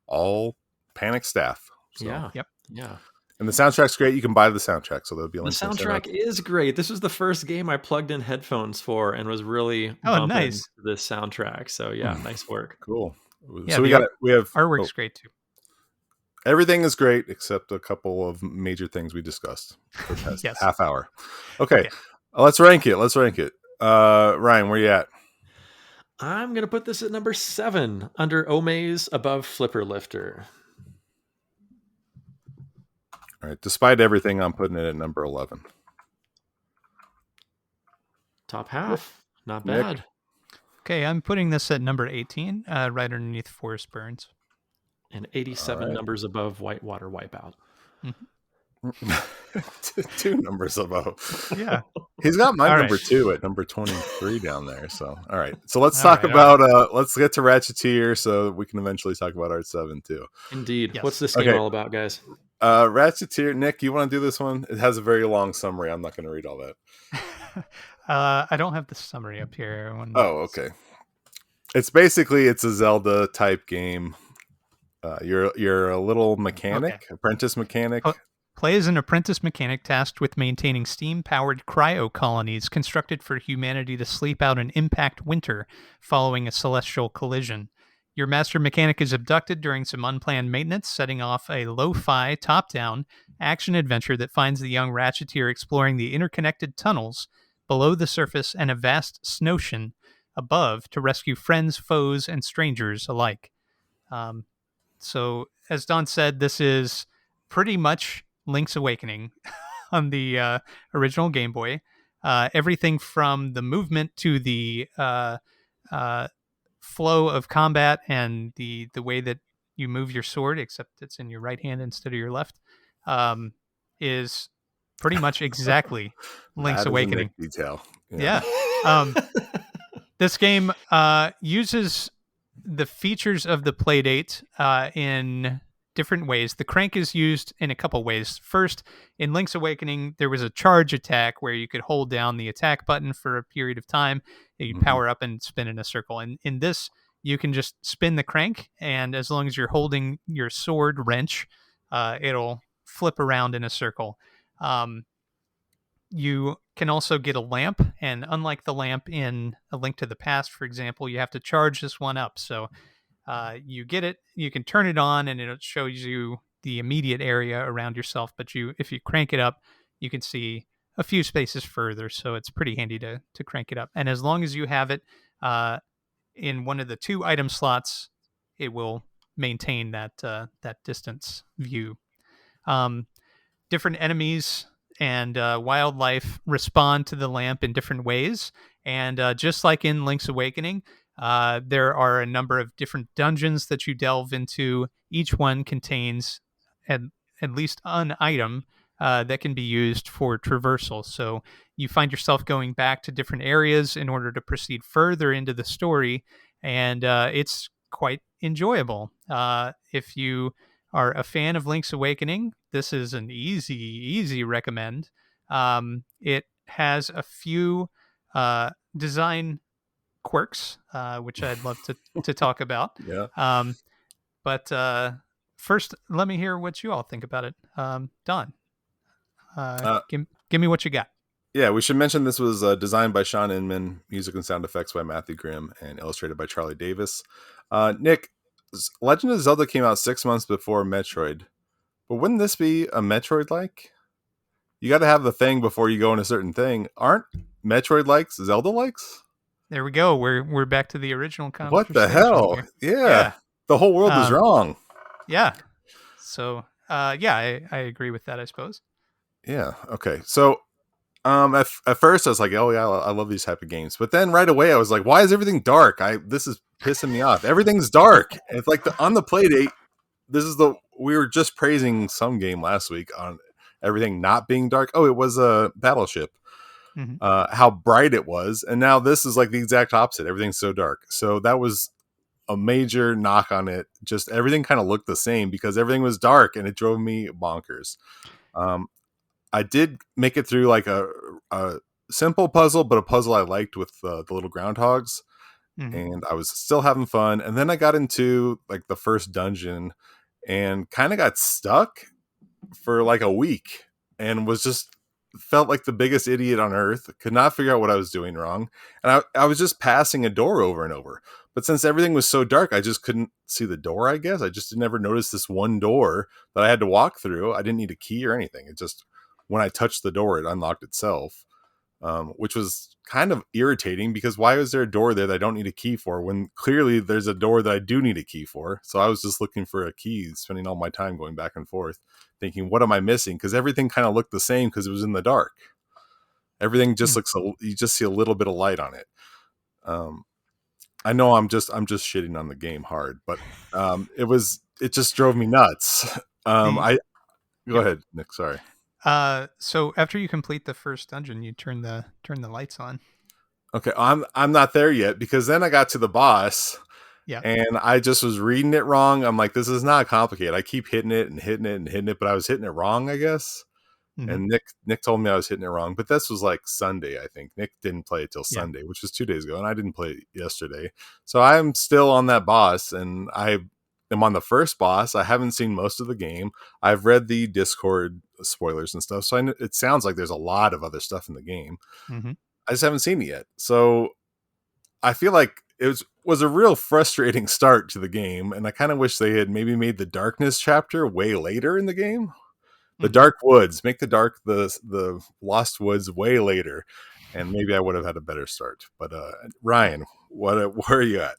all Panic staff. So. Yeah. Yep. Yeah. And the soundtrack's great. You can buy the soundtrack, so there'll be a link. The soundtrack is great. This was the first game I plugged in headphones for and was really bumping this soundtrack. So yeah, nice work. Cool. Yeah, so we have artwork's great too. Everything is great except a couple of major things we discussed for the past half hour. Okay. Let's rank it. Ryan, where you at? I'm going to put this at number 7 under Omaze, above Flipper Lifter. All right. Despite everything, I'm putting it at number 11. Top half. Not bad. Nick? Okay. I'm putting this at number 18, right underneath Forest Burns. And 87 numbers above Whitewater Wipeout. Mm-hmm. 2 numbers above. Yeah. He's got my number 2 at number 23 down there. So, all right. So let's talk about, let's get to Ratcheteer so we can eventually talk about Art 7 too. Indeed. Yes. What's this game all about, guys? Ratcheteer, Nick, you want to do this one? It has a very long summary. I'm not going to read all that. I don't have the summary up here. Okay. It's basically, it's a Zelda type game. You're a little mechanic, apprentice mechanic. Play as an apprentice mechanic tasked with maintaining steam-powered cryo colonies constructed for humanity to sleep out an impact winter following a celestial collision. Your master mechanic is abducted during some unplanned maintenance, setting off a lo-fi, top-down action-adventure that finds the young Ratcheteer exploring the interconnected tunnels below the surface and a vast snowshoe above to rescue friends, foes, and strangers alike. So, as Don said, this is pretty much Link's Awakening on the original Game Boy. Everything from the movement to the flow of combat and the way that you move your sword, except it's in your right hand instead of your left, is pretty much exactly Link's Awakening. Detail. Yeah. This game uses the features of the Playdate in different ways. The crank is used in a couple ways. First, in Link's Awakening, there was a charge attack where you could hold down the attack button for a period of time. You power up and spin in a circle. And in this, you can just spin the crank, and as long as you're holding your sword wrench, it'll flip around in a circle. You can also get a lamp, and unlike the lamp in A Link to the Past, for example, you have to charge this one up. So you get it, you can turn it on, and it shows you the immediate area around yourself. But if you crank it up, you can see a few spaces further. So it's pretty handy to crank it up. And as long as you have it in one of the 2 item slots, it will maintain that distance view. Different enemies and wildlife respond to the lamp in different ways. And just like in Link's Awakening, there are a number of different dungeons that you delve into. Each one contains at, at least an item that can be used for traversal. So you find yourself going back to different areas in order to proceed further into the story. And it's quite enjoyable. If you are a fan of Link's Awakening, this is an easy recommend. It has a few design quirks, which I'd love to talk about. Yeah. But first, let me hear what you all think about it. Don, give me what you got. Yeah, we should mention this was designed by Sean Inman, music and sound effects by Matthew Grimm, and illustrated by Charlie Davis. Nick, Legend of Zelda came out 6 months before Metroid, but wouldn't this be a Metroid-like? You got to have the thing before you go in a certain thing. Aren't Metroid-likes Zelda-likes? There we go. We're back to the original conversation. What the hell? Yeah. The whole world is wrong. Yeah. So, I agree with that, I suppose. Yeah. Okay. So, at first I was like, oh yeah, I love these type of games. But then right away I was like, why is everything dark? This is pissing me off. Everything's dark. And it's like on the Playdate, we were just praising some game last week on everything not being dark. Oh, it was a Battleship. Mm-hmm. How bright it was. And now this is like the exact opposite. Everything's so dark. So that was a major knock on it. Just everything kind of looked the same because everything was dark and it drove me bonkers. I did make it through like a simple puzzle, but a puzzle I liked with the little groundhogs. Mm-hmm. And I was still having fun. And then I got into like the first dungeon and kind of got stuck for like a week and felt like the biggest idiot on earth. Could not figure out what I was doing wrong. And I was just passing a door over and over. But since everything was so dark, I just couldn't see the door, I guess. I just never noticed this one door that I had to walk through. I didn't need a key or anything. It just, when I touched the door, it unlocked itself, which was kind of irritating because why is there a door there that I don't need a key for when clearly there's a door that I do need a key for? So I was just looking for a key, spending all my time going back and forth, thinking, what am I missing? Because everything kind of looked the same because it was in the dark. Everything just looks, you just see a little bit of light on it. I know I'm just shitting on the game hard, but it just drove me nuts. Go ahead, Nick. Sorry. So after you complete the first dungeon, you turn the lights on. Okay, I'm not there yet because then I got to the boss. Yeah. And I just was reading it wrong. I'm like, this is not complicated. I keep hitting it and hitting it and hitting it, but I was hitting it wrong, I guess. Mm-hmm. And Nick told me I was hitting it wrong, but this was like Sunday, I think. Nick didn't play it till Sunday, which was 2 days ago, and I didn't play it yesterday. So I'm still on that boss, and I am on the first boss. I haven't seen most of the game. I've read the Discord spoilers and stuff, so it sounds like there's a lot of other stuff in the game. Mm-hmm. I just haven't seen it yet. So I feel like it was a real frustrating start to the game, and I kind of wish they had maybe made the darkness chapter way later in the game. The Dark Woods, make the Lost Woods way later, and maybe I would have had a better start. But Ryan, where are you at?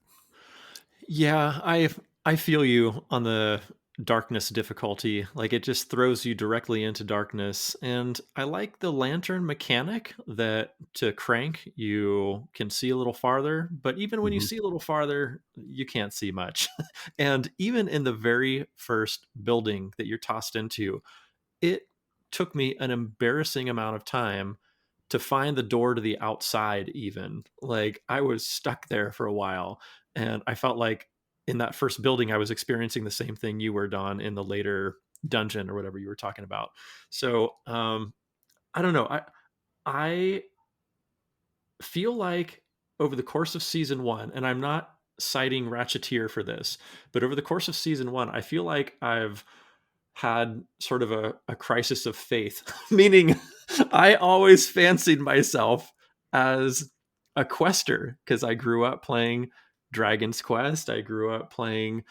Yeah, I feel you on the darkness difficulty. Like it just throws you directly into darkness. And I like the lantern mechanic that to crank, you can see a little farther. But even when you see a little farther, you can't see much. And even in the very first building that you're tossed into, it took me an embarrassing amount of time to find the door to the outside even. Like I was stuck there for a while. And I felt like in that first building, I was experiencing the same thing you were, Don, in the later dungeon or whatever you were talking about. So I don't know. I feel like over the course of season 1, and I'm not citing Ratcheteer for this, but over the course of season 1, I feel like I've had sort of a crisis of faith, meaning I always fancied myself as a quester because I grew up playing Dragon's Quest. I grew up playing,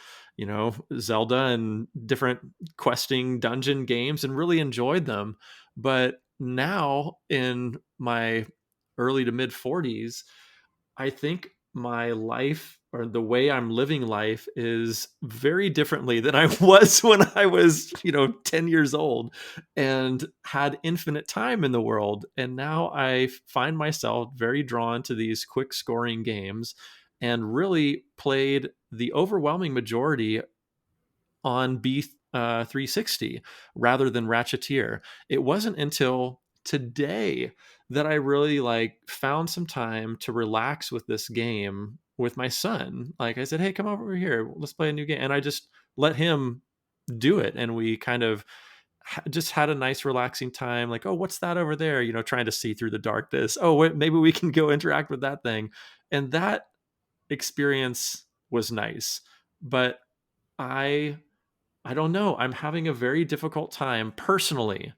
Zelda and different questing dungeon games and really enjoyed them. But now in my early to mid 40s, I think my life or the way I'm living life is very differently than I was when I was, 10 years old and had infinite time in the world. And now I find myself very drawn to these quick scoring games and really played the overwhelming majority on b360 rather than Ratcheteer. It wasn't until today that I really found some time to relax with this game with my son. Like I said, hey, come over here, let's play a new game, and I just let him do it, and we kind of just had a nice relaxing time. Like, oh, what's that over there, trying to see through the darkness. Oh wait, maybe we can go interact with that thing. And that experience was nice. But I don't know. I'm having a very difficult time personally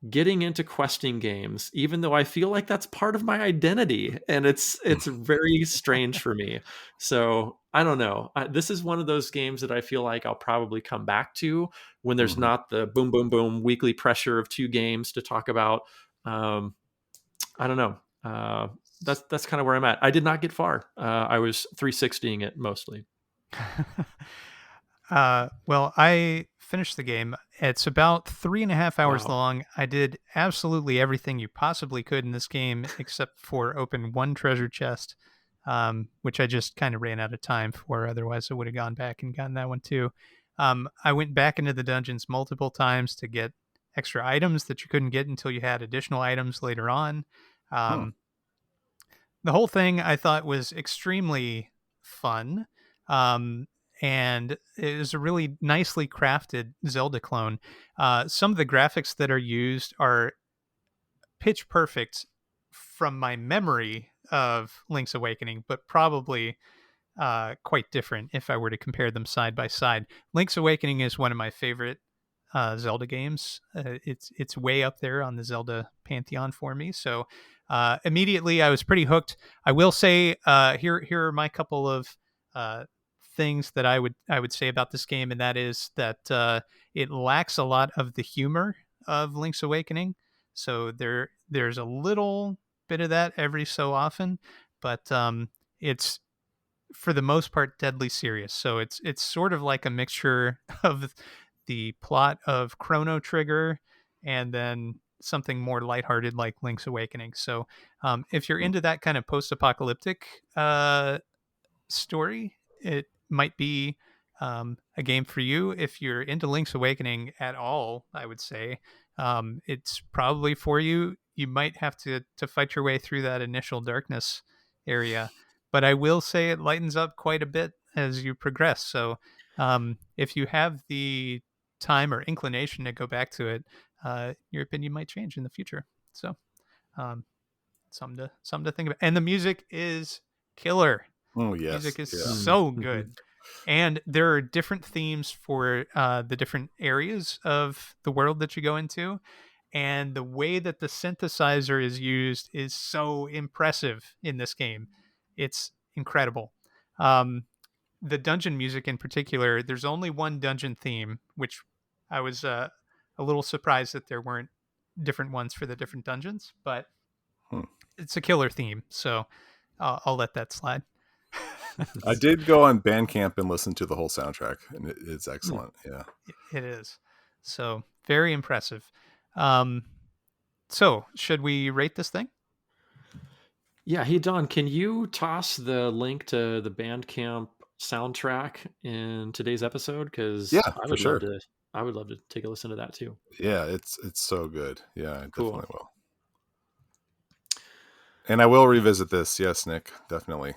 getting into questing games, even though I feel like that's part of my identity, and it's very strange for me. So I don't know. This is one of those games that I feel like I'll probably come back to when there's not the boom, boom, boom weekly pressure of 2 games to talk about. I don't know. That's kind of where I'm at. I did not get far. I was 360ing it mostly. Well, I finished the game. It's about 3.5 hours Wow. long. I did absolutely everything you possibly could in this game, except for open one treasure chest, which I just kind of ran out of time for. Otherwise, I would have gone back and gotten that one too. I went back into the dungeons multiple times to get extra items that you couldn't get until you had additional items later on. The whole thing I thought was extremely fun. And it is a really nicely crafted Zelda clone. Some of the graphics that are used are pitch perfect from my memory of Link's Awakening, but probably quite different if I were to compare them side by side. Link's Awakening is one of my favorite Zelda games. It's way up there on the Zelda pantheon for me. So immediately I was pretty hooked. I will say here are my couple of things that I would say about this game, and that is that it lacks a lot of the humor of Link's Awakening. So there's a little bit of that every so often, but it's for the most part deadly serious. So it's sort of like a mixture of the plot of Chrono Trigger and then something more lighthearted like Link's Awakening. So if you're into that kind of post-apocalyptic story, it might be a game for you. If you're into Link's Awakening at all, I would say it's probably for you. You might have to fight your way through that initial darkness area, but I will say it lightens up quite a bit as you progress. So if you have the time or inclination to go back to it, your opinion might change in the future. So something to think about. And the music is killer. Oh yes, Music is yeah. so good. And there are different themes for the different areas of the world that you go into. And the way that the synthesizer is used is so impressive in this game. It's incredible. The dungeon music in particular, there's only one dungeon theme, which I was a little surprised that there weren't different ones for the different dungeons, but it's a killer theme. So I'll let that slide. I did go on Bandcamp and listen to the whole soundtrack, and it's excellent. Yeah, it is. So very impressive. So should we rate this thing? Yeah. Hey, Don, can you toss the link to the Bandcamp soundtrack in today's episode? Because yeah, I for sure. I would love to take a listen to that too. Yeah, it's so good. Yeah, I Cool. definitely will. And I will revisit this. Yes, Nick, definitely.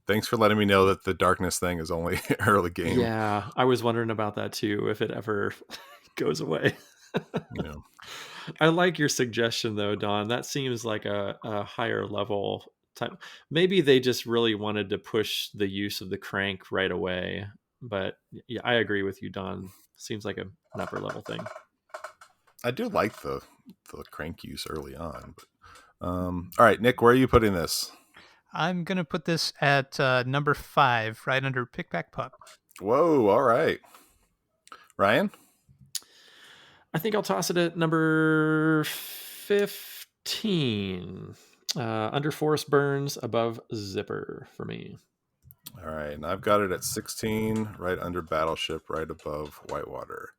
Thanks for letting me know that the darkness thing is only early game. Yeah, I was wondering about that too, if it ever goes away. Yeah. I like your suggestion though, Don. That seems like a higher level type. Maybe they just really wanted to push the use of the crank right away. But yeah, I agree with you, Don. Seems like an upper level thing. I do like the crank use early on. But, all right, Nick, where are you putting this? I'm going to put this at number 5, right under Pickback Pup. Whoa, all right. Ryan? I think I'll toss it at number 15. Under Forest Burns, above Zipper for me. All right, and I've got it at 16, right under Battleship, right above Whitewater.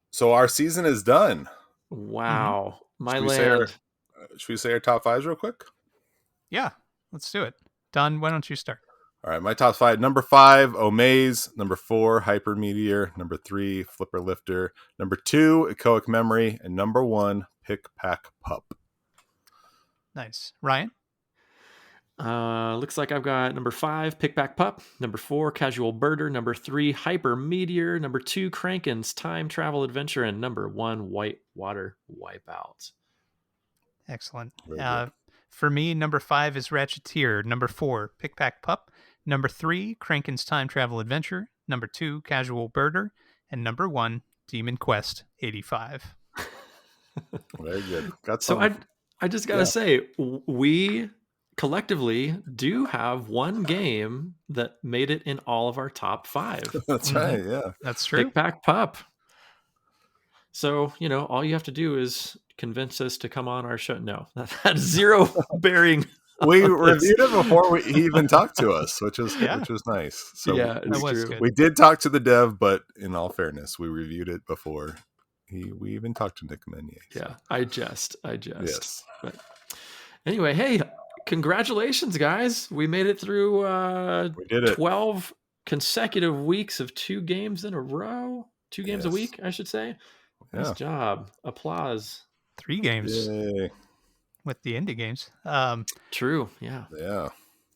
So our season is done. Wow. My Should land. we say our top fives real quick? Yeah, let's do it. Don, why don't you start? All right, my top five. Number 5, Omaze. Number 4, Hyper Meteor. Number 3, Flipper Lifter. Number 2, Echoic Memory. And number 1, Pick Pack Pup. Nice. Ryan? Looks like I've got number 5, Pickback Pup. Number 4, Casual Birder. Number 3, Hyper Meteor. Number 2, Kranken's Time Travel Adventure. And number 1, Whitewater Wipeout. Excellent. Very good. For me, number 5 is Ratcheteer. Number 4, Pickpack Pup. Number 3, Kranken's Time Travel Adventure. Number 2, Casual Birder. And number 1, Demon Quest 85. Very good. Got So some. I just got to say, we collectively do have one game that made it in all of our top 5. That's right. Yeah. That's true. Pickpack Pup. So, all you have to do is convince us to come on our show. No, that had zero bearing. We reviewed it before he even talked to us, which was nice. So yeah, that was good. we did talk to the dev, but in all fairness, we reviewed it before we even talked to Nick Meunier. So. Yeah, I jest. Yes. But anyway, hey, congratulations, guys. We made it through We did it. 12 consecutive weeks of 2 games in a row. 2 games a Yes. week, I should say. Nice job. Applause. 3 games Yay. with the indie games. True. Yeah. Yeah.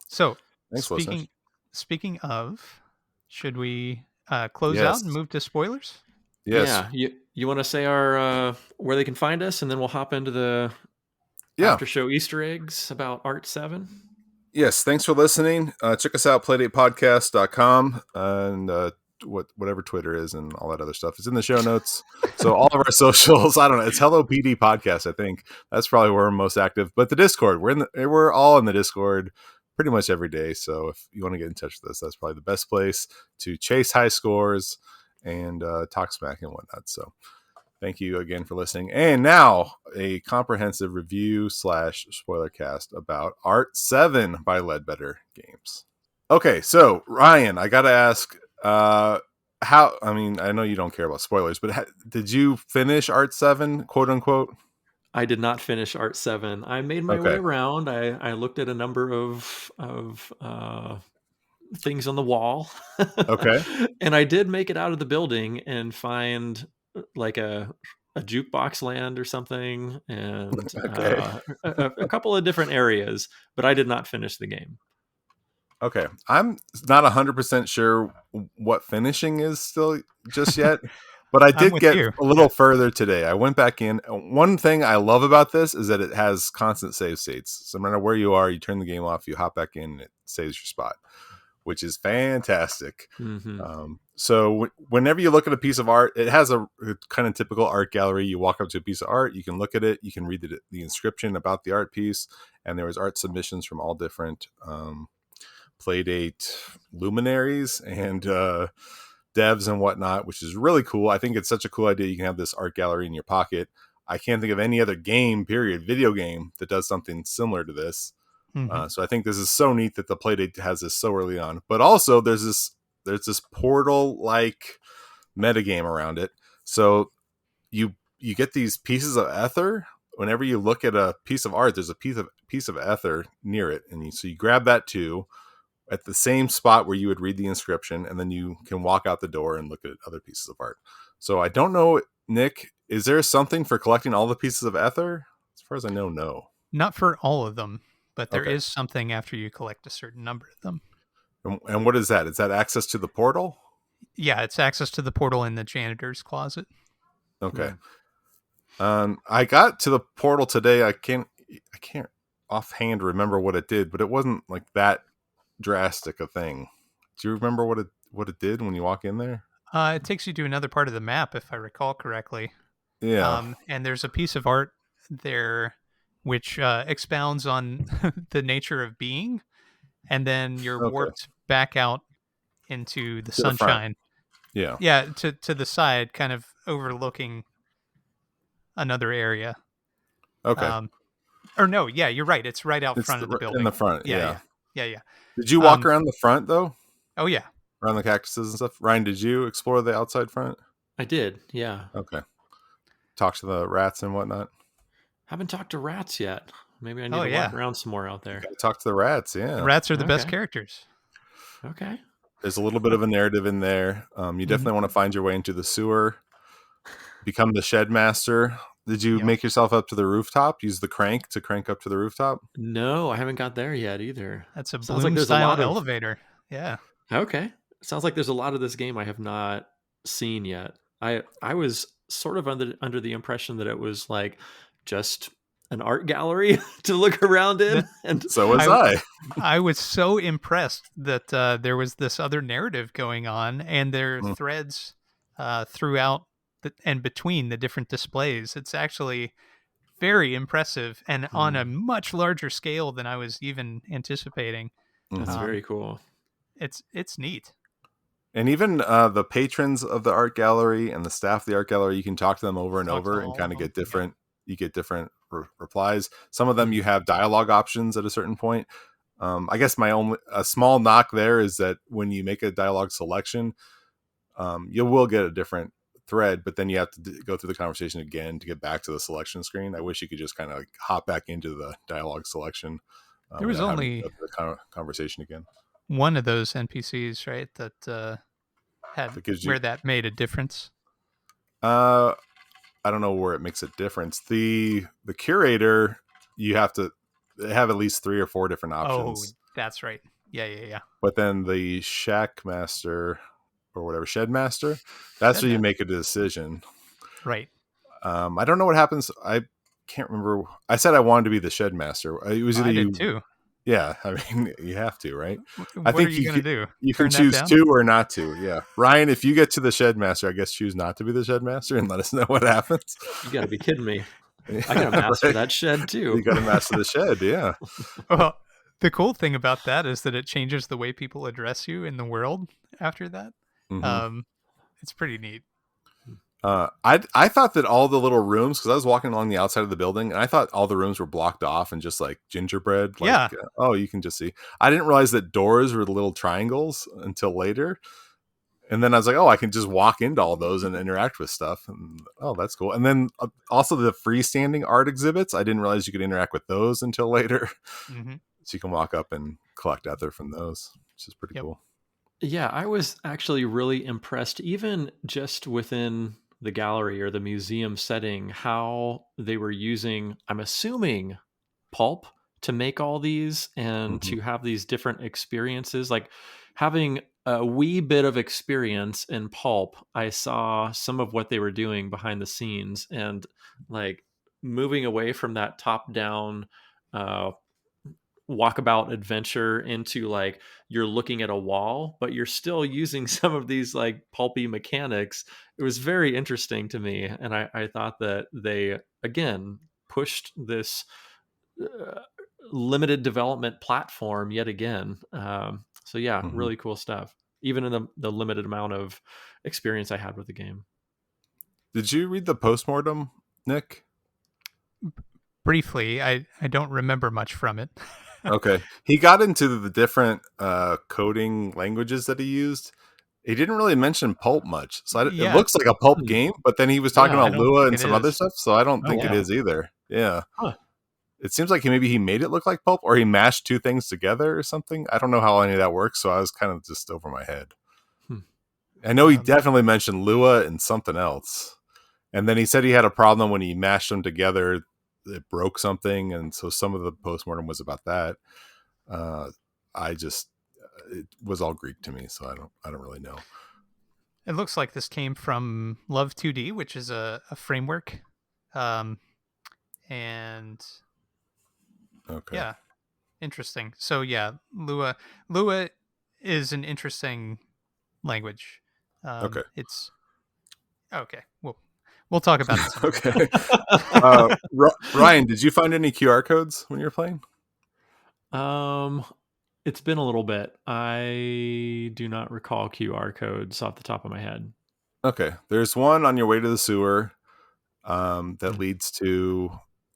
So Thanks, listeners. speaking of, should we close Yes. out and move to spoilers? Yes. Yeah. You want to say our where they can find us, and then we'll hop into the after show Easter eggs about Art 7. Yes. Thanks for listening. Check us out, Playdatepodcast.com, and whatever Twitter is and all that other stuff. It's in the show notes. So all of our socials, I don't know. It's Hello PD Podcast, I think. That's probably where we're most active. But the Discord, we're all in the Discord pretty much every day. So if you want to get in touch with us, that's probably the best place to chase high scores and talk smack and whatnot. So thank you again for listening. And now a comprehensive review / spoiler cast about Art 7 by Ledbetter Games. Okay, so Ryan, I got to ask, I know you don't care about spoilers, but did you finish Art 7, quote unquote? I did not finish Art 7. I made my way around. I looked at a number of things on the wall. Okay. And I did make it out of the building and find like a jukebox land or something, and a couple of different areas, but I did not finish the game. Okay. I'm not 100% sure what finishing is still just yet, but I did get a little further today. I went back in. One thing I love about this is that it has constant save states. So no matter where you are, you turn the game off, you hop back in, and it saves your spot, which is fantastic. Mm-hmm. So whenever you look at a piece of art, it has a kind of typical art gallery. You walk up to a piece of art, you can look at it, you can read the inscription about the art piece, and there was art submissions from all different Playdate luminaries and devs and whatnot, which is really cool. I think it's such a cool idea. You can have this art gallery in your pocket. I can't think of any other video game that does something similar to this. Mm-hmm. So I think this is so neat that the Playdate has this so early on. But also there's this portal-like metagame around it. So you get these pieces of ether. Whenever you look at a piece of art, there's a piece of ether near it, and so you grab that too, at the same spot where you would read the inscription, and then you can walk out the door and look at other pieces of art. So I don't know, Nick, is there something for collecting all the pieces of ether? As far as I know, no. Not for all of them, but there is something after you collect a certain number of them. And what is that? Is that access to the portal? Yeah, it's access to the portal in the janitor's closet. Okay. Yeah. I got to the portal today. I can't offhand remember what it did, but it wasn't like that drastic a thing. Do you remember what it did when you walk in there? It takes you to another part of the map, if I recall correctly. Yeah. And there's a piece of art there which expounds on the nature of being, and then you're warped back out into the sunshine. Yeah, to the side, kind of overlooking another area. Okay. Or no, yeah, you're right. It's right out front of the building. In the front, yeah. Yeah. Did you walk around the front though? Oh yeah. Around the cactuses and stuff? Ryan, did you explore the outside front? I did, yeah. Okay. Talk to the rats and whatnot? Haven't talked to rats yet. Maybe I need Oh, to yeah. walk around some more out there. Gotta talk to the rats, The yeah. rats are the best Okay. characters. Okay. There's a little bit of a narrative in there. You definitely want to find your way into the sewer. Become the shed master. Did you Yep. make yourself up to the rooftop? Use the crank to crank up to the rooftop? No, I haven't got there yet either. That's a Sounds like Bloom there's a style lot of elevator. Yeah. Okay. Sounds like there's a lot of this game I have not seen yet. I was sort of under the impression that it was like just an art gallery to look around in, and So was I. I was so impressed that there was this other narrative going on, and there are threads throughout and between the different displays. It's actually very impressive and on a much larger scale than I was even anticipating. that's Um, very cool. It's neat. And even the patrons of the art gallery and the staff of the art gallery, you can talk to them over and Talk to over and all kind of of get them, yeah. different. You get different replies. Some of them you have dialogue options at a certain point. I guess a small knock there is that when you make a dialogue selection, you will get a different thread, but then you have to go through the conversation again to get back to the selection screen. I wish you could just kind of hop back into the dialogue selection. There was without having only to go through the conversation again. one of those NPCs, right, that had That gives you- where that made a difference. I don't know where it makes a difference. The curator, you have to have at least 3 or 4 different options. Oh, that's right. Yeah. But then the shack master or whatever, shed master, that's where you make a decision. Right. I don't know what happens. I can't remember. I said I wanted to be the shed master. It was either I did too. Yeah, I mean, you have to, right? What are you going to do? You can Turn that choose down? to or not to. Yeah, Ryan, if you get to the shed master, I guess choose not to be the shed master and let us know what happens. You got to be kidding me. I got to master Right. that shed too. You got to master the shed. Yeah. Well, the cool thing about that is that it changes the way people address you in the world after that. Mhm. It's pretty neat. I thought that all the little rooms, because I was walking along the outside of the building, and I thought all the rooms were blocked off and just like gingerbread. Like, Yeah. Oh, you can just see. I didn't realize that doors were the little triangles until later. And then I was like, oh, I can just walk into all those and interact with stuff. And oh, that's cool. And then also the freestanding art exhibits. I didn't realize you could interact with those until later. Mm-hmm. So you can walk up and collect ether from those, which is pretty cool. Yeah, I was actually really impressed, even just within the gallery or the museum setting, how they were using, I'm assuming, pulp to make all these and to have these different experiences. Like having a wee bit of experience in pulp, I saw some of what they were doing behind the scenes and like moving away from that top down walkabout adventure into like you're looking at a wall but you're still using some of these like pulpy mechanics. It was very interesting to me, and I thought that they again pushed this limited development platform yet again. So yeah, really cool stuff, even in the limited amount of experience I had with the game. Did you read the postmortem, Nick? Briefly, I don't remember much from it. Okay. He got into the different coding languages that he used. He didn't really mention pulp much. So it looks like a pulp game, but then he was talking I about don't Lua think and it some is. other stuff. So I don't think it wow. is either. Yeah. Huh. It seems like maybe he made it look like pulp, or he mashed 2 things together or something. I don't know how any of that works. So I was kind of just over my head. I know he definitely mentioned Lua and something else. And then he said he had a problem when he mashed them together. It broke something. And so some of the postmortem was about that. It was all Greek to me, so I don't really know. It looks like this came from Love 2D, which is a framework. And Okay. yeah, interesting. So yeah, Lua is an interesting language. Okay. It's okay. We'll talk about it. Okay. Ryan, did you find any QR codes when you were playing? It's been a little bit. I do not recall QR codes off the top of my head. Okay. There's one on your way to the sewer that leads to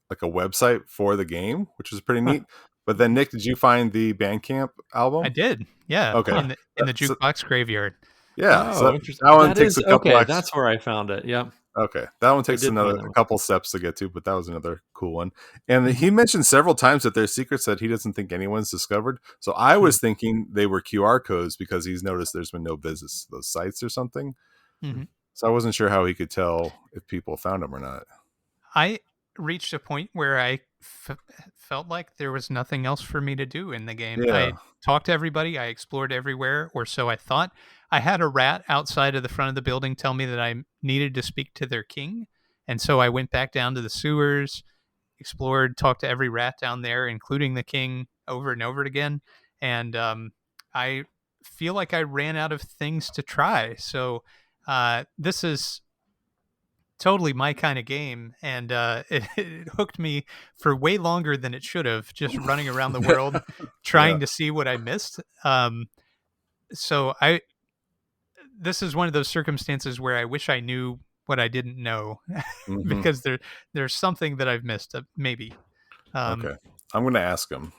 like a website for the game, which is pretty neat. But then, Nick, did you find the Bandcamp I album? did. Yeah. Okay. In the So, jukebox graveyard. yeah. Oh, So interesting. that one That takes is a couple okay. extra. That's where I found it. Yep. Okay, that one I takes did find that a one. couple steps to get to, but that was another cool one. And Mhm. he mentioned several times that there's secrets that he doesn't think anyone's discovered. So I was thinking they were QR codes because he's noticed there's been no visits to those sites or something. Mm-hmm. So I wasn't sure how he could tell if people found them or not. I reached a point where I felt like there was nothing else for me to do in the game. I Yeah. talked to everybody, I explored everywhere, or so I thought. I had a rat outside of the front of the building tell me that I needed to speak to their king. And so I went back down to the sewers, explored, talked to every rat down there, including the king, over and over again. And I feel like I ran out of things to try. So this is totally my kind of game, and it hooked me for way longer than it should have, just running around the world Yeah. trying to see what I missed. So this is one of those circumstances where I wish I knew what I didn't know, Hmm. because there's something that I've missed, maybe. um, Okay. I'm going to ask him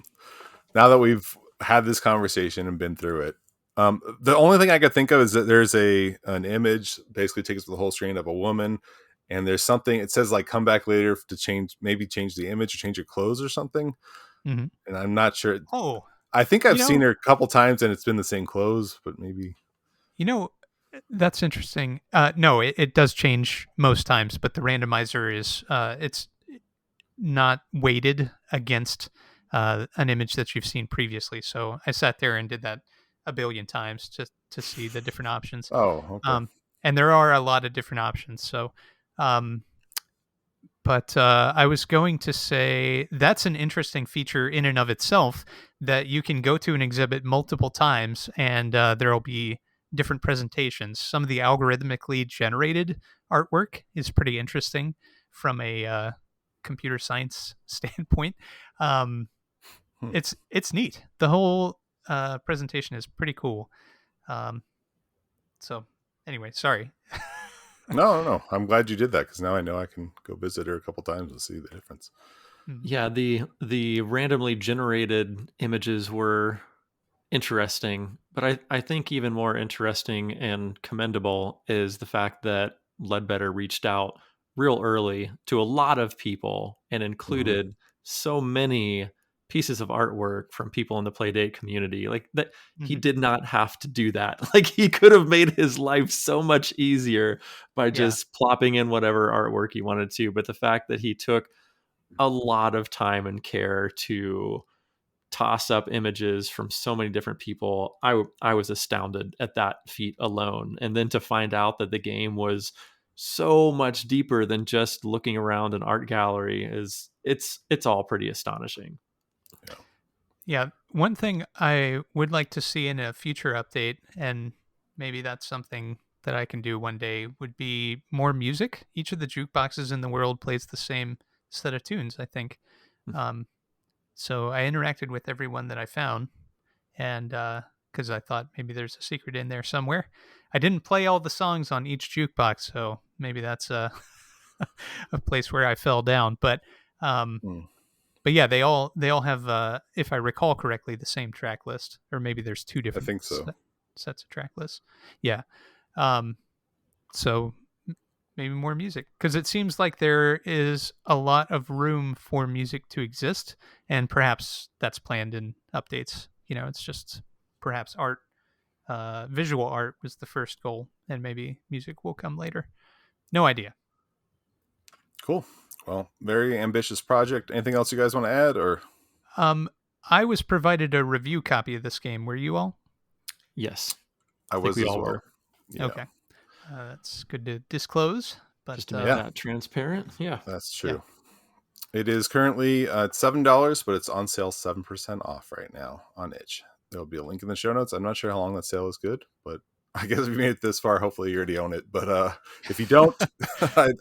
now that we've had this conversation and been through it. The only thing I could think of is that there's an image basically takes the whole screen of a woman, and there's something it says like come back later to change the image or change your clothes or something. mhm. And I'm not sure. Oh, I think you I've seen know, her a couple times and it's been the same clothes, but maybe. you know, that's interesting. No, it does change most times, but the randomizer is it's not weighted against an image that you've seen previously. So I sat there and did that a billion times to see the different options. Oh, okay. Um, and there are a lot of different options. So, um, but I was going to say that's an interesting feature in and of itself, that you can go to an exhibit multiple times and there'll be different presentations. Some of the algorithmically generated artwork is pretty interesting from a computer science standpoint. Um, Hmm. it's neat. The whole presentation is pretty cool. Um, so anyway, sorry. No. I'm glad you did that because now I know I can go visit her a couple times and see the difference. Mm, Yeah, the randomly generated images were interesting, but I think even more interesting and commendable is the fact that Ledbetter reached out real early to a lot of people and Hmm. included so many pieces of artwork from people in the Playdate community. Like that he mhm. did not have to do that. Like he could have made his life so much easier by Yeah, just plopping in whatever artwork he wanted to, but the fact that he took a lot of time and care to toss up images from so many different people. I was astounded at that feat alone, and then to find out that the game was so much deeper than just looking around an art gallery is it's all pretty astonishing. Yeah. yeah. One thing I would like to see in a future update, and maybe that's something that I can do one day, would be more music. Each of the jukeboxes in the world plays the same set of tunes, I think. Um, so I interacted with everyone that I found, and because I thought maybe there's a secret in there somewhere. I didn't play all the songs on each jukebox, so maybe that's a a place where I fell down. Um, Hmm. but yeah, they all have, if I recall correctly, the same track list, or maybe there's two I different think so. sets of track lists. Yeah. Um, so maybe more music, because it seems like there is a lot of room for music to exist, and perhaps that's planned in updates. It's just perhaps art, visual art was the first goal, and maybe music will come later. No idea. Cool. Well, very ambitious project. Anything else you guys want to add or? Um, I was provided a review copy of this game. Were you all? Yes, I I think was we as all well. were. Yeah, Okay, that's good to disclose. But Just to make Yeah. that transparent. Yeah. that's yeah, true. It is currently it's $7, but it's on sale 7% off right now on itch. There'll be a link in the show notes. I'm not sure how long that sale is good, but I guess if you made it this far, hopefully you already own it. But if you don't,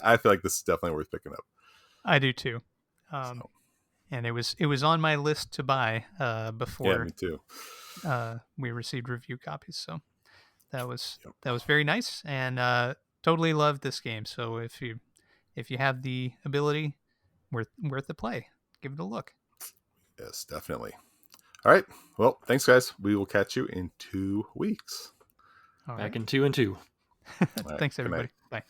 I feel like this is definitely worth picking up. I do too. So And it was on my list to buy yeah, before me too. we received review copies. So that was Yep. that was very nice, and totally loved this game. So if you have the ability, worth the play. Give it a look. Yes, definitely. All right. Well, thanks, guys. We will catch you in 2 weeks. All Back right. in 2 and 2. All right, Thanks, good night. everybody. Bye.